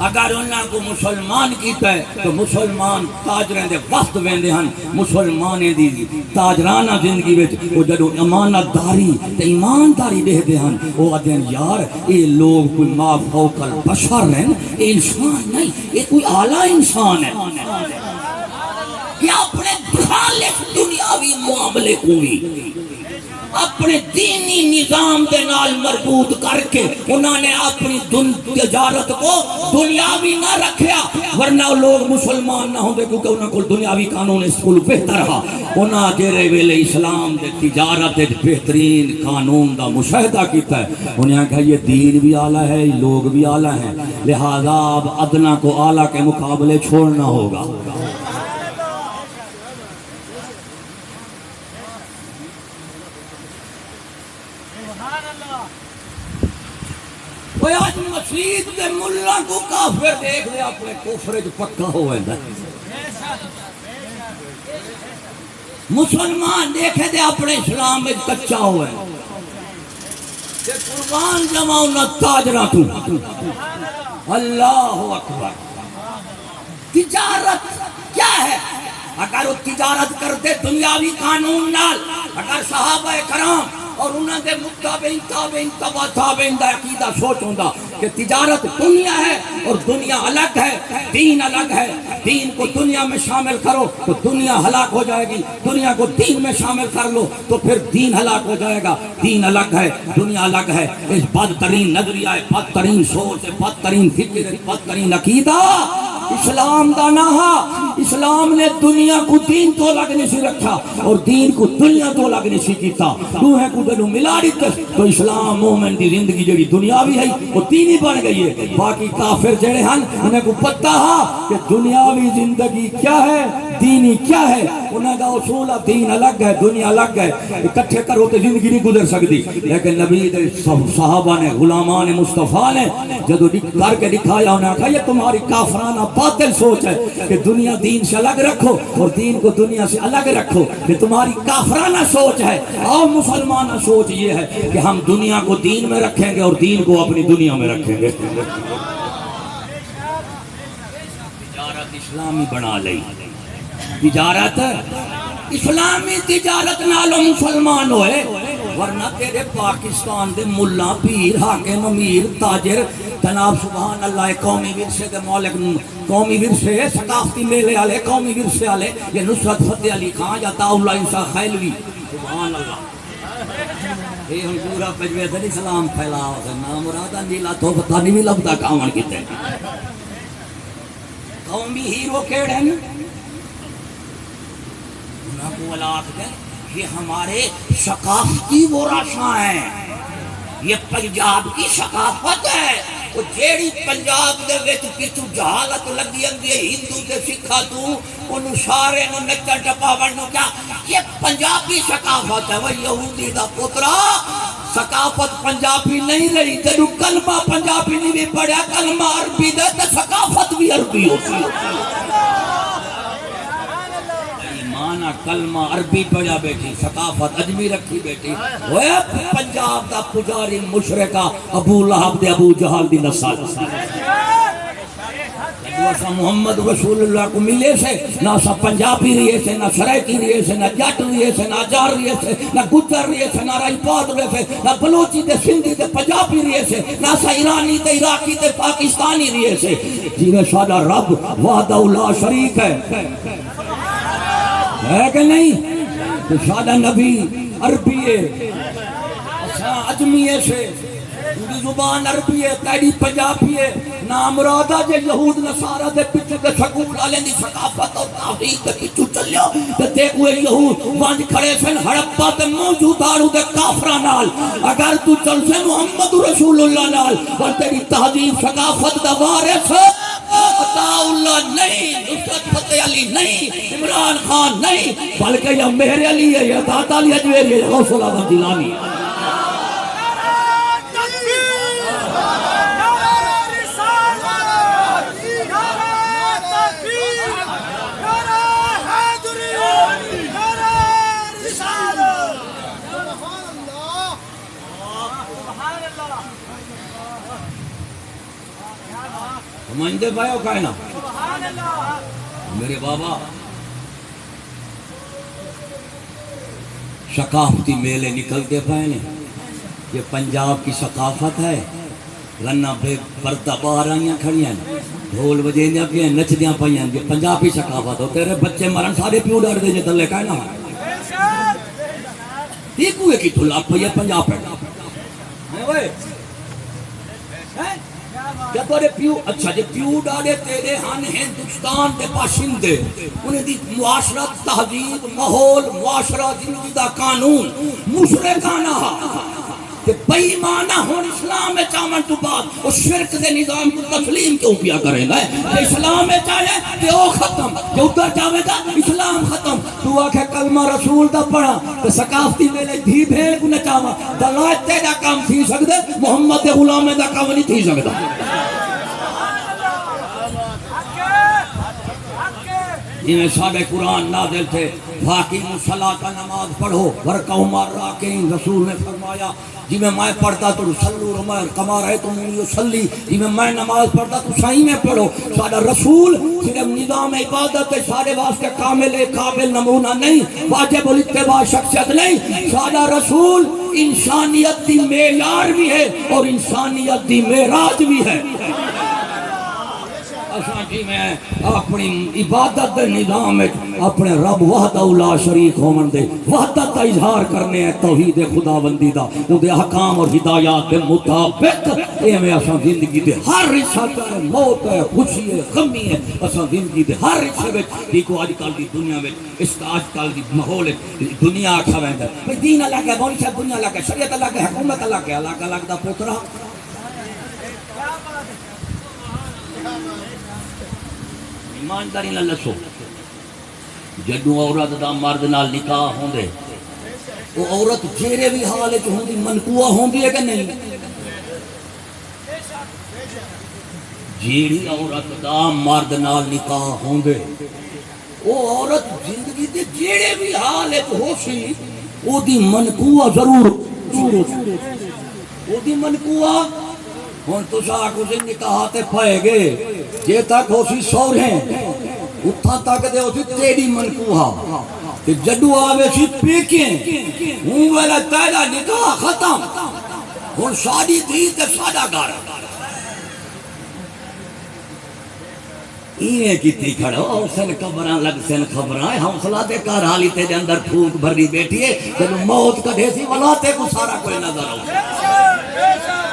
اگر انہاں کو مسلمان کیتا ہے تو مسلمان تاجریں دے وقت ویندے ہیں مسلمانیں دی تاجرانہ زندگی وچ وہ جدو امانت داری تے ایمانداری دے دے ہیں وہ آدھیں یار یہ لوگ کوئی ما فوق البشر ہیں یہ انسان نہیں یہ کوئی اعلیٰ انسان ہے کہ اپنے خالق دنیاوی معاملے کو بھی اپنے دینی نظام دے نال مربوط کر کے انہوں نے اپنی تجارت کو دنیاوی نہ رکھیا ورنہ لوگ مسلمان نہ ہوندے کیونکہ انہوں کو دنیاوی قانون اس کو بہتر رہا انہوں جیرے ویلے اسلام دے تجارت بہترین قانون دا مشاہدہ کیتا ہے انہیں کہا یہ دین بھی اعلیٰ ہے لوگ بھی اعلیٰ ہیں لہذا اب ادنا کو اعلیٰ کے مقابلے چھوڑنا ہوگا آج مسجد دے ملہ کو کافر دیکھ لے اپنے کفر جو پکا ہوئے دا مسلمان دیکھے دے اپنے اسلام میں کچا ہوئے کہ قربان جمعہ انہا تاجرہ تو اللہ اکبر تجارت کیا ہے اگر وہ تجارت کرتے دنیاوی قانون نال اگر صحابہ کرام اور انہوں نے تابعین دا عقیدہ سوچ ہوندہ کہ تجارت دنیا ہے اور دنیا الگ ہے دین الگ ہے دین کو دنیا میں شامل کرو تو دنیا ہلاک ہو جائے گی دنیا کو دین میں شامل کر لو تو پھر دین ہلاک ہو جائے گا دین الگ ہے دنیا الگ ہے اس بدترین نظریہ بدترین سوچ بدترین فکر بدترین عقیدہ اسلام دا نہا اسلام نے دنیا کو دین تو الگ نہیں سی رکھا اور دین کو دنیا تو الگ نہیں سی کیتا روحیں کو دلوں ملا دیتے تو اسلام مومن دی زندگی جڑی دنیاوی ہے وہ دینی بن گئی ہے باقی کافر جڑے ہیں انہیں کو پتہ کہ دنیاوی زندگی کیا ہے دینی کیا ہے انہیں کا اصول دین الگ ہے دنیا الگ ہے اکٹھے کرو تو زندگی نہیں گزر سکتی لیکن نبی صحابہ نے غلامان مصطفیٰ نے جدو کر کے دکھایا انہیں کہا یہ تمہاری کافرانہ باطل سوچ ہے کہ دنیا دین سے الگ رکھو اور دین کو دنیا سے الگ رکھو یہ تمہاری کافرانہ سوچ ہے اور مسلمانہ سوچ یہ ہے کہ ہم دنیا کو دین میں رکھیں گے اور دین کو اپنی دنیا میں رکھیں گے تجارت اسلامی بنا لئی تجارت اسلامی تجارت نالو مسلمان ہوئے ورنہ تیرے پاکستان دے ملہ پیر حاکم امیر تاجر جناب سبحان اللہ قومی ورثے دے مالک قومی ورثے ثقافتی میلے والے قومی ورثے والے یہ نصرت فتح علی خان یا طاولہ انسا خیلوی سبحان اللہ یہ ہم پورا پجوے دل اسلام پھیلا ہوگا نام مرادہ نیلا تو پتہ نہیں بھی لبدا کامن کیتے ہیں قومی ہیرو کیڑ ہیں انہاں کو اولاد دے یہ ہمارے ثقافتی ورثہ ہیں یہ پنجاب کی ثقافت ہے وہ جیڑی پنجاب دے وچ پچھو جہالت لگی اندی ہندو تے سکھا تو انہوں سارے نو نچن ٹپاون نو کیا یہ پنجابی ثقافت ہے وہ یہودی دا پترا ثقافت پنجابی نہیں رہی، جدو کلمہ پنجابی نہیں بھی پڑھیا، کلمہ عربی دے تو ثقافت بھی عربی ہوتی ہے۔ مانا کلمہ عربی پڑھا بیٹھی، ثقافت اجمی رکھی بیٹھی، وہ پنجاب دا پجاری مشرکہ ابو لہب دے ابو جہل دی نسل۔ اسا محمد رسول اللہ کو ملے سے نہ اسا پنجابی رہے سے، نہ سرائکی رہے سے، نہ جٹ رہے سے، نہ اجار رہے سے، نہ گجر رہے سے، نہ راجپوت رہے سے، نہ بلوچی تے سندھی تے پنجابی رہے سے، نہ اسا ایرانی تے عراقی تے پاکستانی رہے سے، جی میں سادہ رب وحدہ لا شریک ہے کہ نہیں؟ تو سادہ نبی عربی ہے، اسا اجمی ہے سے، پوری زبان عربی ہے، تیری پنجابی ہے، نام مرادہ جے یہود نصارہ دے پچھے دے سکول آلیں دی ثقافت اور تحریک دے پچھو چلیا تے دیکھوئے یہود وانج کھڑے سن ہڑپا تے موجود آرو دے کافرہ نال، اگر تو چل سے محمد رسول اللہ نال اور تیری تہذیب ثقافت دا وارث عطا اللہ نہیں، نصرت فتح علی نہیں، عمران خان نہیں، بلکہ یہ مہر علی ہے، یہ عطا علی اجویری ہے، غوث اللہ جیلانی ہے۔ سمجھتے بھائی ہو کائنا میرے بابا ثقافتی میلے نکلتے پائے یہ پنجاب کی ثقافت ہے، رنہ بے پردہ باہر آئیاں کھڑی ہیں، ڈھول بجیندیاں پہ ہیں، نچدیاں پہ ہیں، یہ پنجابی ثقافت ہو، تیرے بچے مرن سارے پیو ڈر دے جے تلے کائنا دیکھوئے کی دھلا پہ یہ پنجاب پہ جب تیرے پیو اچھا جب پیو ڈالے تیرے ہن ہندوستان دے باشندے انہیں دی معاشرت تہذیب ماحول معاشرت زندگی دا قانون مشرکانہ کہ بے ایمانہ ہون اسلام میں چاہمن تو بعد اس شرک دے نظام کو تسلیم کیوں کیا کریں گے کہ اسلام میں چاہے کہ وہ ختم کہ ادھر چاہے گا اسلام ختم تو آکھے کلمہ رسول دا پڑھا کہ ثقافتی میں لے دھی بھیڑ کو نہ چاہا دلائت تے دا کام تھی سکتے محمد غلام دا کام نہیں تھی سکتا جنہیں سارے قرآن نازل تھے فاقیم الصلاۃ نماز پڑھو ورکعوا مع الراکعین رسول نے فرمایا جی میں پڑھتا تو صلو کما رأیتمونی اصلی جی میں نماز پڑھتا تو صحیح میں پڑھو سارا رسول صرف نظام عبادت سارے واسطے کامل قابل نمونہ نہیں واجب الاتباع شخصیت نہیں سارا رسول انسانیت دی معیار بھی ہے اور انسانیت دی معراج بھی ہے جی میں اپنی عبادت دے نظام میں اپنے رب وحدہ لا شریک ہومن دے وحدت کا اظہار کرنے ہیں توحید خداوندی دا وہ دے حکام اور ہدایات دے مطابق اے میں اساں زندگی دے ہر رشتہ ہے موت ہے خوشی ہے غمی ہے اساں زندگی دے ہر رشتہ وچ دیکھو اج کل دی دنیا وچ اس اج کل دی ماحول دنیا آکھا ویندا ہے دین اللہ کے بول سے دنیا اللہ کے شریعت اللہ کے حکومت اللہ کے اللہ کا لگدا پوترا ایمانداری نہ لسو جدو عورت دا مرد نال نکاح ہوندے وہ عورت جیرے بھی حالت ہوندی منقوع ہوندی ہے کہ نہیں جیڑی عورت دا مرد نال نکاح ہوندے وہ عورت زندگی دے جیڑے بھی حالت ہو سی وہ دی منقوع ضرور وہ دی منقوع ہون تو ساکو سے نکاحاتے پائے گے جے تک ہو سی سورہیں اتھا تک دے ہو سی تیری منقوحہ کہ جدو آوے سی پیکیں ہوں ویلہ تیرا نکاح ختم ہون شادی تھی تے سادہ گار اینے کتنی کھڑو سن کبران لگ سن خبران حوصلہ دے کار حالی تے اندر پھوک بھری بیٹھی ہے جب موت کا ڈھیسی والا تے کو سارا کوئی نظر ہو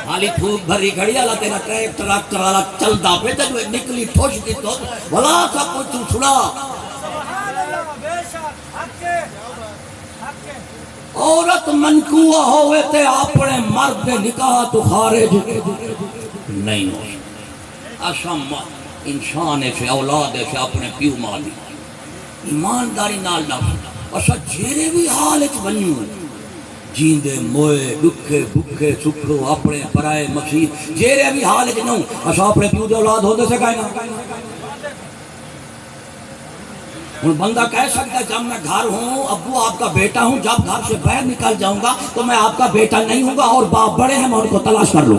حالی پھوک بھری گھڑی اللہ تیرا ٹریکٹر والا چلتا پہ جب نکلی ٹھوش کی تو بلا سا کچھ تو چھڑا عورت منقوع ہوئے تے اپنے مرد نکاح تو خارج نہیں ہو اشم انسان سے اولاد سے اپنے پیو مالی ایمانداری نال نہ اسا جیرے بھی حالت بنیوں جیندے موئے دکھے بکھے سکھو اپنے پرائے مقصد جیرے بھی حال جنوں اسا اپنے پیو دے اولاد ہوتے سے کہنا ان بندہ کہہ سکتا ہے جب میں گھر ہوں ابو آپ کا بیٹا ہوں جب گھر سے باہر نکل جاؤں گا تو میں آپ کا بیٹا نہیں ہوں گا اور باپ بڑے ہیں میں ان کو تلاش کر لوں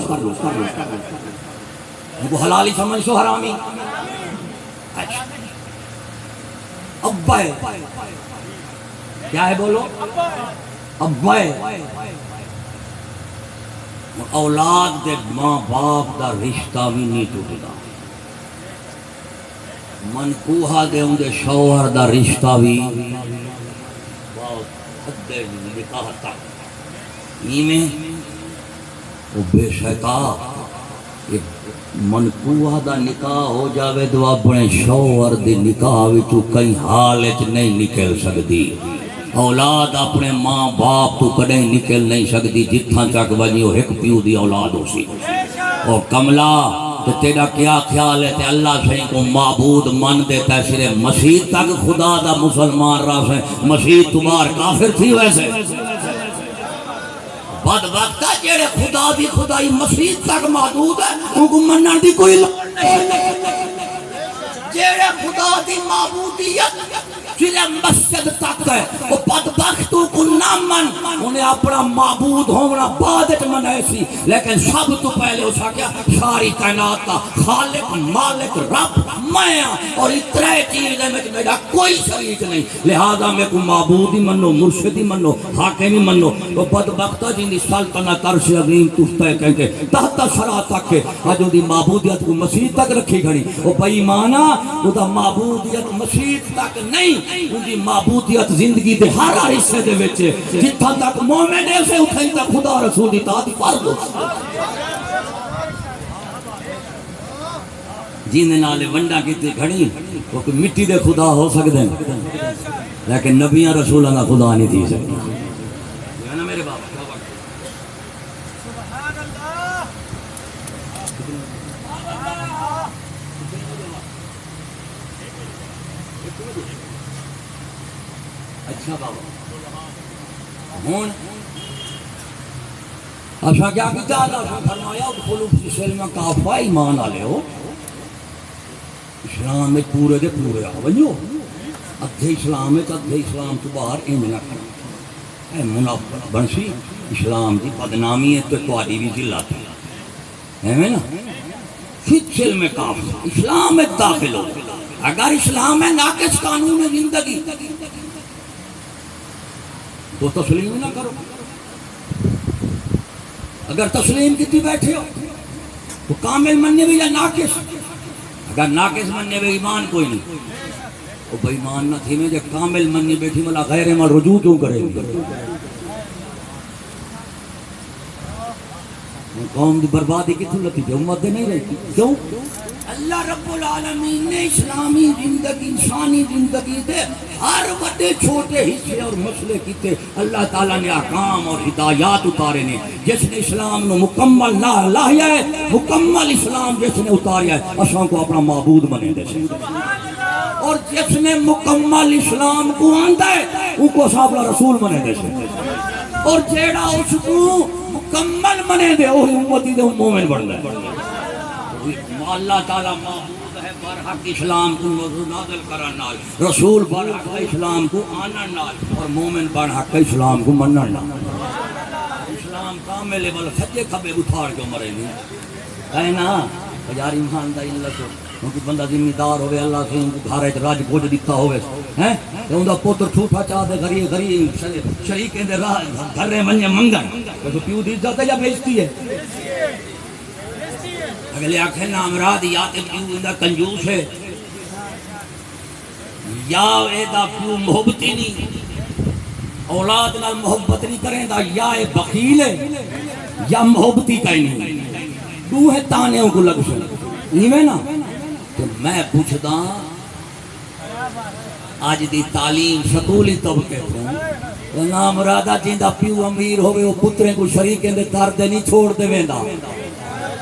ان کو حلالی سمجھ سو حرامی ابا ہے کیا ہے بولو ابا ہے اولاد دے ماں باپ دا رشتہ بھی نہیں ٹوٹدا منکوہا دے ان دے شوہر دا رشتہ بھی بہت حدے نکاح تک ایمیں وہ بے شکا منکوہا دا نکاح ہو جاوے تو اپنے شوہر دے نکاح وچوں کئی حالت نہیں نکل سکتی اولاد اپنے ماں باپ تو کدیں نکل نہیں سکتی جتھاں تک ونی وہ ایک پیو دی اولاد ہو سی اور کملا تو تیرا کیا خیال ہے تے اللہ سے کو معبود من دیتا ہے صرف مسیح تک خدا دا مسلمان رہا سے مسیح تمہار کافر تھی ویسے بد وقت ہے جیڑے خدا دی خدائی مسیح تک محدود ہے ان کو منن دی کوئی لوڑ نہیں جیڑے خدا دی معبودیت صرف مسجد تک ہے وہ بدبختوں کو نہ من انہیں اپنا معبود ہونا بعدت منائے سی لیکن سب تو پہلے اس کیا ساری کائنات کا خالق مالک رب میں اور اتنے چیزیں میں میرا کوئی شریک نہیں لہذا میں کو معبود ہی منو مرشد ہی منو حاکم ہی منو وہ بدبختہ جن دی سلطنت عرش عظیم تفتہ کہیں کہ تحت شرع تک ہے جو دی معبودیت کو مسیح تک رکھی گھڑی وہ بے ایمانہ وہ دا معبودیت مسیح تک نہیں ان دی معبودیت زندگی دے ہر حصے دے وچے جتھاں تک مومن ہے اسے اتھائی تک خدا رسول دی اطاعت فرض ہو جن نالے ونڈا کیتے گھڑی وہ کوئی مٹی دے خدا ہو سکتے ہیں لیکن نبیاں رسولہ کا خدا نہیں تھی سکتی ہے نا میرے باپ اچھا بابا ہون اچھا کیا کیا اللہ فرمایا ادخلوا فی السلم کافہ ایمان آلے ہو اسلام میں پورے دے پورے آونیو ادھے اسلام میں ادھے اسلام تو باہر این نہ کرنا اے منافق بنسی اسلام دی بدنامی ہے تو تواری بھی ذلت ہے میں نا فی السلم کافہ اسلام میں داخل ہو اگر اسلام میں ناقص قانون زندگی تو تسلیم نہ کرو اگر تسلیم کتنی بیٹھے ہو تو کامل مننے بھی یا ناقص اگر ناقص مننے بھی ایمان کوئی نہیں وہ بھائی ایمان نہ تھی میں جب کامل مننے بیٹھی ملا غیر مال رجوع کیوں کرے قوم دی بربادی کتوں لتی تھی امت دے نہیں رہتی کیوں اللہ رب العالمین نے اسلامی زندگی انسانی زندگی دے ہر بڑے چھوٹے حصے اور مسئلے کیتے اللہ تعالیٰ نے احکام اور ہدایات اتارے نے جس نے اسلام نو مکمل نہ لایا ہے مکمل اسلام جس نے اتاریا ہے اساں کو اپنا معبود منے دے سے اور جس نے مکمل اسلام کو آندا ہے ان کو اساں اپنا رسول منے دے سے اور جیڑا اس کو مکمل منے دے وہی امتی دے مومن بندا ہے اللہ تعالیٰ معبود ہے برحق اسلام کو نازل کرن نال رسول برحق اسلام کو آنن نال اور مومن برحق اسلام کو منن نال اسلام کامل ہے بل سچے کھبے اٹھار کے مرے نہیں کہے نا یار ایمان دا اللہ تو کیونکہ بندہ ذمہ دار ہوئے اللہ سے ان کو گھر راج گوج دیتا ہوئے ہیں تو ان دا پوتر ٹھوٹا چاہ دے غریب غریب شریک دے راہ گھر منجے منگن تو پیو دی عزت ہے یا بیچتی ہے اگلے آنکھیں نامراد یا تے پیو اندہ کنجوس ہے یا ایدہ پیو محبتی نہیں اولاد نال محبت نہیں کریں دا یا اے بخیل ہے یا محبتی کا ہی نہیں دو ہے تانیوں کو لگ سن نہیں میں نا تو میں پوچھتا آج دی تعلیم سکولی طبقے کو نامرادہ جیندہ پیو امیر ہوئے وہ پتریں کو شریکیں دے کار دے نہیں چھوڑ دے ویندہ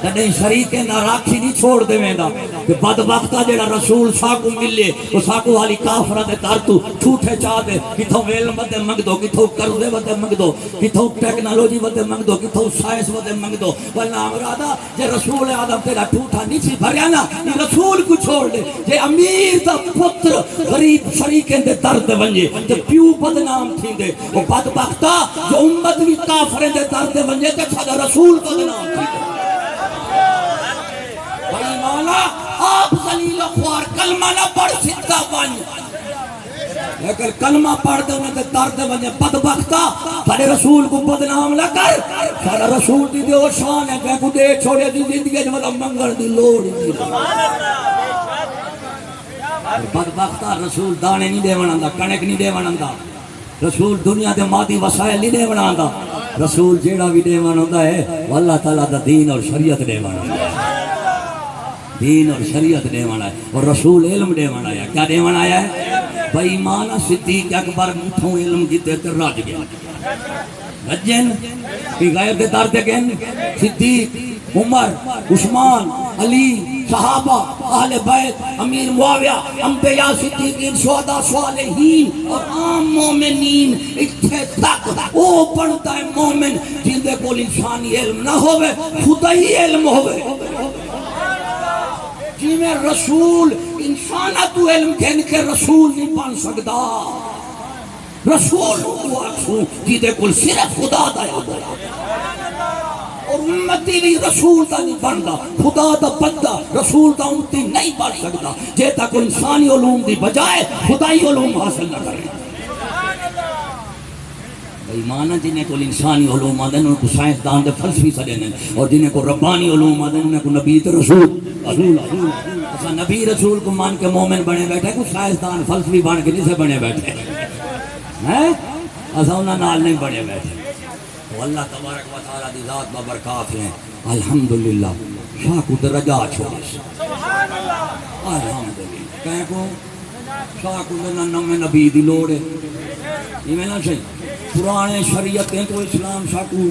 تدیں شریک ناراکھی نہیں چھوڑ دے ویندا کہ بدبختہ جڑا رسول ساکو ملے او ساکو والی کافرہ دے تر تو ٹھوٹے چاہ دے کتھوں علم ودے منگ دو کتھوں قرضے ودے منگ دو کتھوں ٹیکنالوجی ودے منگ دو کتھوں سائنس ودے منگ دو ورنہ امرادا جے رسول آدم تیرا ٹھوٹا نہیں سی بھریا نا یہ رسول کو چھوڑ دے جے امیر دا پتر غریب شریکیں دے درد ونجے تے پیو بدنام تھی دے وہ بدبختہ جو امت بھی کافریں دے درد ونجے تے چھا رسول بدنام تھی دے بھائی مولا آپ ذلیل خوار کلمہ نہ پڑھ سکتا بن لیکن کلمہ پڑھ دے انہیں درد ونجے بدبختہ سارے رسول کو بدنام نہ کر سارا رسول دی دے وہ شان ہے کہ کو دے چھوڑے دی زندگی جو مطلب منگل دی لوڑ دی بدبختہ رسول دانے نہیں دے وناندا کنک نہیں دے وناندا رسول دنیا دے مادی وسائل نہیں دے وناندا رسول جیڑا بھی دے وناندا ہے وہ اللہ تعالیٰ دا دین اور شریعت دے وناندا ہے دین اور شریعت دے ونایا ہے اور رسول علم دے ونایا ہے کیا دے ونایا ہے بھائی ایمان صدیق اکبر میٹھوں علم جیتے تے رج گیا رجن کہ غیر دے در دے گئن صدیق عمر عثمان علی صحابہ اہل بیت امیر معاویہ انبیاء صدیقین شہداء صالحین اور عام مومنین اتھے تک وہ بنتا ہے مومن جن دے کول انسانی علم نہ ہوئے خدا ہی علم ہوئے جی میں رسول انسانہ تو علم کہن کے رسول نہیں بن سکتا رسول کو اکسو جی دے کل صرف خدا دا یاد اور امتی بھی رسول دا نہیں بنتا خدا دا بندہ رسول دا امتی نہیں بن سکتا جے تک انسانی علوم دی بجائے خدائی علوم حاصل نہ کریں ایمانہ جنہیں کو انسانی علوم آدھن ان کو سائنسدان دے فلسفی سجنن اور جنہیں کو ربانی علوم آدھن انہیں کو نبی تے رسول ایسا نبی رسول کو مان کے مومن بنے بیٹھے کو سائنسدان فلسفی بان کے جسے بنے بیٹھے ایسا انہاں نال نہیں بنے بیٹھے تو اللہ تبارک و تعالیٰ دی ذات بابرکات ہیں الحمدللہ شاہ کو درجہ چھوڑے الحمدللہ کہیں کو شاہ کو نمے نبی دی لوڑے یہ میں نہ صحیح پرانے شریعتیں تو اسلام شاکو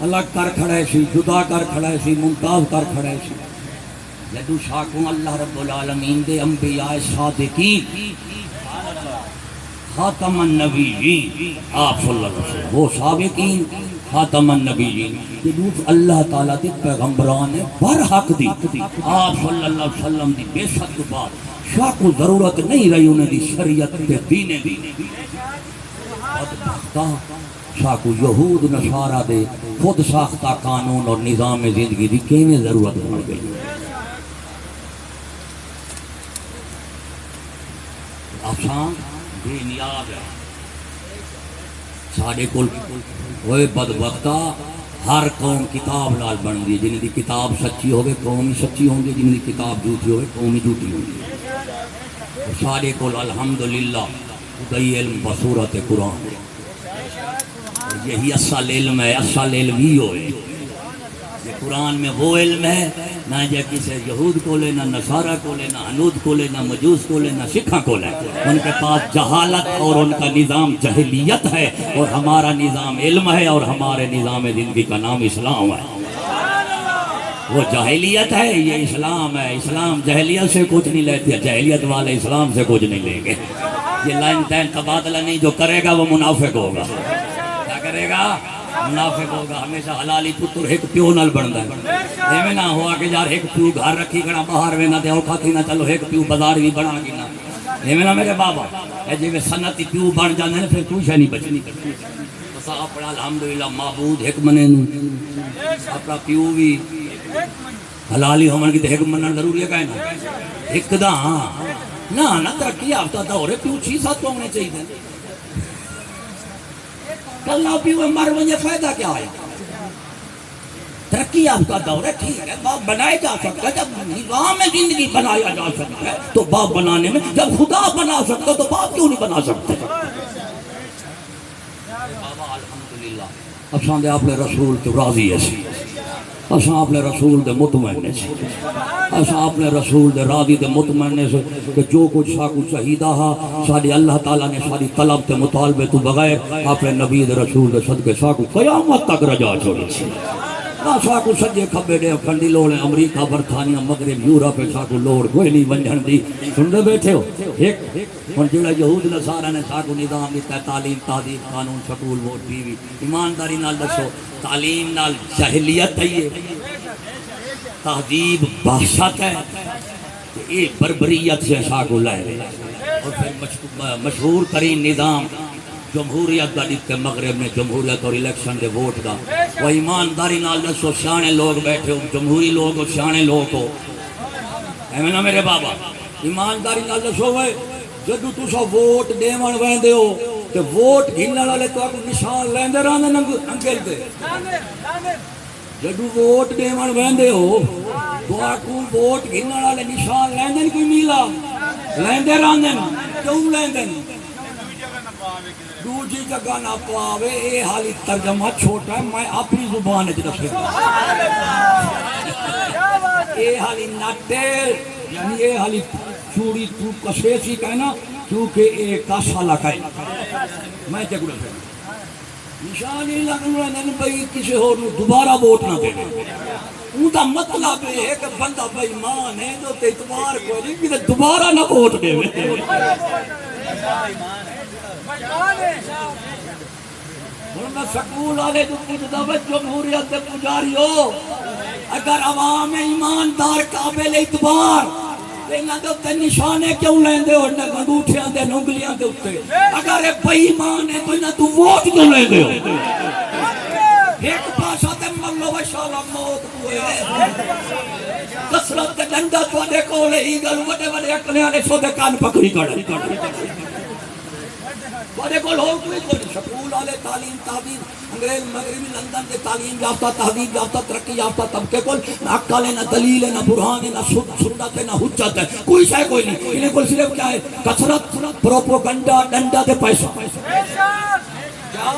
الگ کر کھڑے سی جدا کر کھڑے سی ممتاز کر کھڑے سی جدو شاکو اللہ رب العالمین دے انبیاء صادقین خاتم النبیین آپ صلی اللہ علیہ وسلم وہ سابقین خاتم النبیین جدو اللہ تعالیٰ دے پیغمبران برحق دی آپ صلی اللہ علیہ وسلم دی بے ست بات شاکو ضرورت نہیں رہی انہیں دی شریعت دے دینے دی شاکو یہود نصارہ دے خود ساختہ قانون اور نظام زندگی دی کیویں ضرورت ہو گئی افسان بے نیاز ہے ساڑھے کل ہوئے بدبختہ ہر قوم کتاب لال بن دی جنہی دی کتاب سچی ہوئے قومی سچی ہوں گی جنہی دی کتاب جھوٹی ہوئے قومی جھوٹی ہوں گی ساڑھے کل الحمدللہ خدای علم بصورت قرآن یہی اصل علم ہے اصل علم ہی ہوئے یہ قرآن میں وہ علم ہے نہ جا کسی یہود کو لے نہ نصارہ کو لے نہ حنود کو لے نہ مجوس کو لے نہ سکھا کو لے ان کے پاس جہالت اور ان کا نظام جہلیت ہے اور ہمارا نظام علم ہے اور ہمارے نظام زندگی کا نام اسلام ہے وہ جاہلیت ہے یہ اسلام ہے اسلام جہلیت سے کچھ نہیں لیتے جہلیت والے اسلام سے کچھ نہیں لیں گے یہ لائن تین تبادلہ نہیں جو کرے گا وہ منافق ہوگا کیا کرے گا منافق ہوگا ہمیشہ حلالی پتر ایک پیو نال بندا ہے ایویں نہ ہوا کہ یار ایک پیو گھر رکھی کنا باہر وینا تے اوکھا تھی نہ چلو ایک پیو بازار بھی بنا کے نہ ایویں نہ میرے بابا اے جے سنتی پیو بن جاندے نے پھر کوئی شے نہیں بچنی تو اپنا الحمدللہ معبود ایک منے اپنا پیو بھی حلالی ہومن کی تے ایک منن ضروری ہے کائنا ایک دا نہ ترقی یافتہ دور ہے پیو 6-7 ہونے چاہیے کلہ پیو مر ونجے فائدہ کیا ہے ترقی یافتہ دور ہے ٹھیک ہے باپ بنائے جا سکتا ہے جب نظام زندگی بنایا جا سکتا ہے تو باپ بنانے میں جب خدا بنا سکتا تو باپ کیوں نہیں بنا سکتے بابا الحمدللہ اساں دے اپنے رسول تو راضی ہے اساں اپنے رسول دے مطمئن سے اساں اپنے رسول دے راضی دے مطمئن سے کہ جو کچھ ساکو چاہیدہ ہا ساری اللہ تعالیٰ نے ساری طلب تے مطالبے تو بغیر اپنے نبی دے رسول دے صدقے ساکو قیامت تک رجا چھوڑی سی ساکو سجے کھبے دے کھنڈی لوڑ امریکہ برطانیہ مغرب یورپ ساکو لوڑ کوئی نہیں ونجھن دی سن دے بیٹھے ہو ایک ہن جڑا یہود نصارا نے ساکو نظام دیتا ہے تعلیم تہذیب قانون سکول ووٹ ٹی وی ایمانداری نال دسو تعلیم نال جاہلیت ہے تہذیب بحثت ہے یہ بربریت سے ساکو لائے اور پھر مشہور ترین نظام جمہوریت کا دیکھتے مغرب میں جمہوریت اور الیکشن دے ووٹ کا وہ ایمانداری نال دسو سیانے لوگ بیٹھے ہو جمہوری لوگ ہو سیانے لوگ ہو ایویں نا میرے بابا ایمانداری نال دسو وہ جدو تسا ووٹ دیون ویندے ہو تے ووٹ گھنن والے تو آپ نشان لیندے رہندے انگل تے جدو ووٹ دیون ویندے ہو تو آپ ووٹ گھنن والے نشان لیندے کوئی میلا لیندے رہندے کیوں لیندے دوجی جگہ نہ پاوے اے حالی ترجمہ چھوٹا ہے میں اپنی زبان اچھ رکھے اے حالی نٹے یعنی اے حالی چوڑی تو کسیسی کہنا کیونکہ اے کا سالہ کہنا میں چکو رکھے نشانی لگنو ہے بھئی کسی ہو دوبارہ ووٹ نہ دینا ان کا مطلب ہے کہ بندہ بھئی مان ہے جو اعتبار کو نہیں کہ دوبارہ نہ ووٹ دے ورنہ سکول والے جو پوچھتا ہے جمہوریت سے پجاری ہو اگر عوام ایماندار قابل اعتبار لینا تو تے نشانے کیوں لیندے ہو نہ انگوٹھیاں دے انگلیاں دے اتے اگر بے ایمان ہے تو نہ تو ووٹ کیوں لیندے ہو ایک پاسا تے ملو وشالا موت ہوئے کسرت تے ڈنڈا تو دے کولے ہی گل وڈے وڈے اکنے والے سو دے کان پکڑی کڑ بڑے کو لوگ کوئی سکول والے تعلیم تعبیر انگریز مغربی لندن کے تعلیم یافتہ تہذیب یافتہ ترقی یافتہ طبقے کو نہ عقل ہے نہ دلیل ہے نہ برہان ہے نہ سنت ہے نہ حجت ہے کوئی شے کوئی نہیں انہیں کو صرف کیا ہے کثرت پروپوگنڈا ڈنڈا دے پیسہ کیا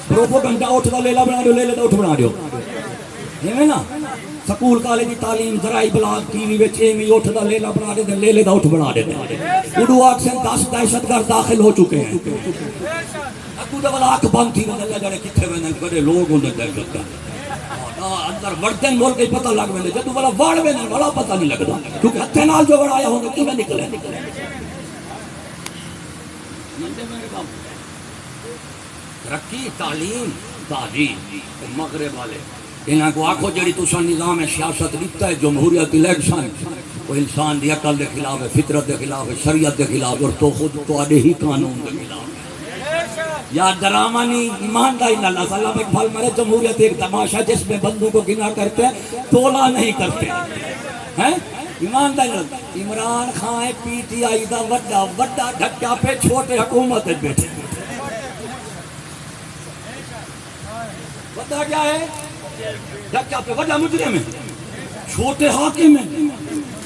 پروپوگنڈا اٹھ دا لیلا بنا دیو لے لے دا اٹھ بنا دیو یہ نا سکول کالجی تعلیم ذرائع ابلاغ ٹی وی وچ ایمی اٹھ دا لیلا بنا دے لے لے دا اٹھ بنا دے اڈو آگ سے 10 دہشت گرد داخل ہو چکے ہیں اکو دا والا آنکھ بند تھی نہ جڑے کتھے ویندے بڑے لوگ ہوندے دہشت گرد اندر وڑدن مول کے پتہ لگ ویندے جدوں والا وڑ ویندے والا پتہ نہیں لگدا کیونکہ ہتھے نال جو وڑایا ہوندا کیویں نکلے ترقی تعلیم تہذیب مغرب والے انہاں کو آکھو جڑی تساں نظام سیاست دیتا ہے جمہوریت الیکشن وہ انسان دی عقل دے خلاف ہے فطرت دے خلاف ہے شریعت دے خلاف اور تو خود تو آدھے ہی قانون دے خلاف یا ڈرامہ نہیں ایمانداری نہ اللہ صلی اللہ علیہ وسلم مرے جمہوریت ایک تماشا جس میں بندوں کو گنا کرتے ہیں تولا نہیں کرتے ہیں ایمانداری Imran Khan P T I دا وڈا وڈا ڈھکا پہ چھوٹے حکومت بیٹھے وڈا کیا ہے ڈھکا پہ وڈا مجرم ہے چھوٹے حاکم ہیں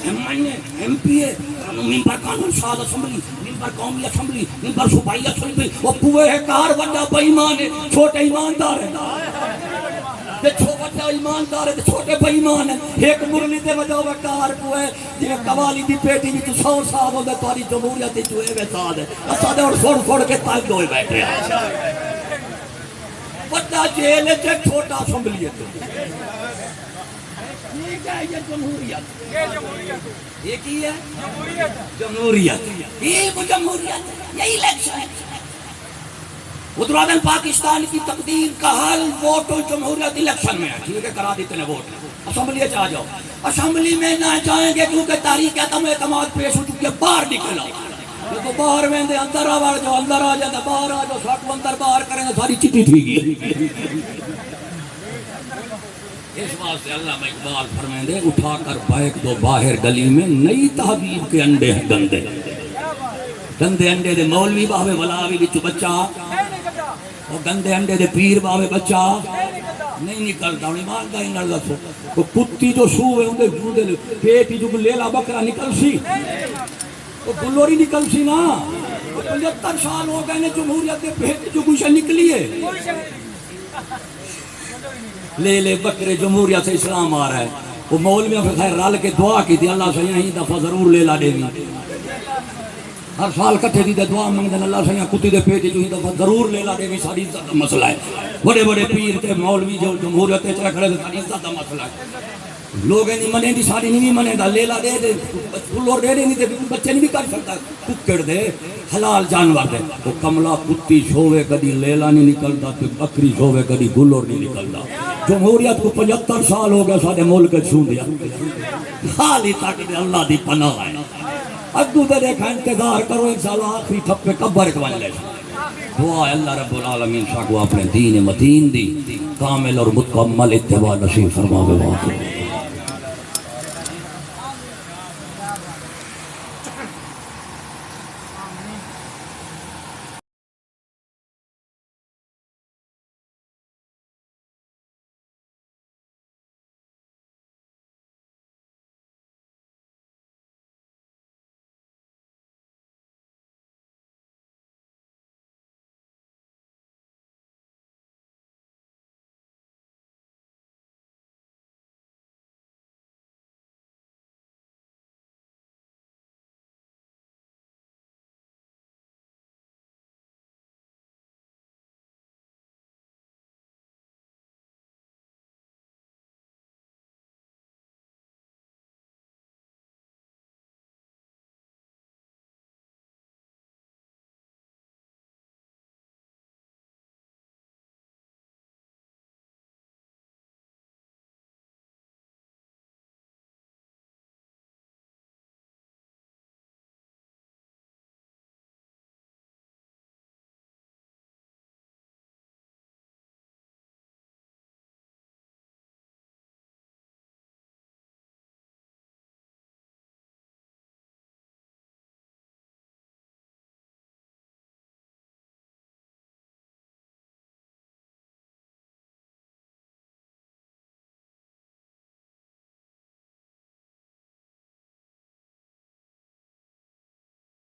ایم پی اے ممبر قانون ساز اسمبلی ممبر قومی اسمبلی ممبر صوبائی اسمبلی وہ پوئے ہے کار وڈا بے ایمان ہے چھوٹے ایماندار ہے وڈا ایماندار ہے چھوٹے بے ایمان ہے ایک مرلی دے وجہ وہ کار پوئے جی قوالی دی پیٹی بھی تو 100 سال ہوندے تاری جمہوریت جو ہے ویساد ہے اسادے اور سوڑ سوڑ کے تاک دوئے بیٹھے ہیں وڈا جیل ہے چھوٹا اسمبلی ہے یہ جمہوریت یہ کی ہے جمہوریت یہ وہ جمہوریت یہ الیکشن ہے ادھر پاکستان کی تقدیر کا حل ووٹ و جمہوریت الیکشن میں ہے ٹھیک ہے کرا دیتے ہیں ووٹ اسمبلی آ جاؤ اسمبلی میں نہ جائیں گے کیونکہ تاریخ عدم اعتماد پیش ہو چکی ہے باہر نکل آؤ تو باہر میں اندر آ جاؤ اندر آ جاتا باہر آ جاؤ ساٹھ اندر باہر کریں گے ساری چٹی تھی گئی اس واسطے اللہ اقبال فرمائیں دے اٹھا کر پھینک دو باہر گلی میں نئی تہذیب کے انڈے ہیں گندے گندے انڈے دے مولوی باوے ولاوی وچ بچہ اور گندے انڈے دے پیر باوے بچہ نہیں نکلتا ہوں ایمانداری نال دسو وہ کتی جو سو ہے اندے پیٹ جو لیلا بکرا نکل سی وہ گلوری نکل سی نا 75 سال ہو گئے نے جمہوریت کے پیٹ جو کچھ نکلی ہے لے لے بکرے جمہوریت سے اسلام آ رہا ہے وہ مولویوں پہ خیر رال کے دعا کی تھی اللہ سے یہیں دفعہ ضرور لے لا دے گی ہر سال کٹھے دی دعا منگ دیں اللہ سے یہاں کتی دے پیٹی جو ہی دفعہ ضرور لے لا دے گی ساری مسئلہ ہے بڑے بڑے پیر تے مولوی جو جمہوریت چ کھڑے تے عزت دا مسئلہ ہے لوگ نہیں منے دی ساری نہیں منے دا لیلا دے دے پھلور دے نہیں تے بچے نہیں بھی کر سکتا ککڑ دے حلال جانور دے وہ کملا کتی شوے کدی لیلا نہیں نکلدا تے بکری شوے کدی گلور نہیں نکلدا جمہوریت کو 75 سال ہو گیا سارے ملک چھو دیا حالی تک دے اللہ دی پناہ ہے اگو تے دیکھا انتظار کرو انشاءاللہ آخری تھپے قبر کے بن لے دعا ہے اللہ رب العالمین شاہ کو اپنے دین متین دی کامل اور مکمل اتباع نصیب فرماوے واقعی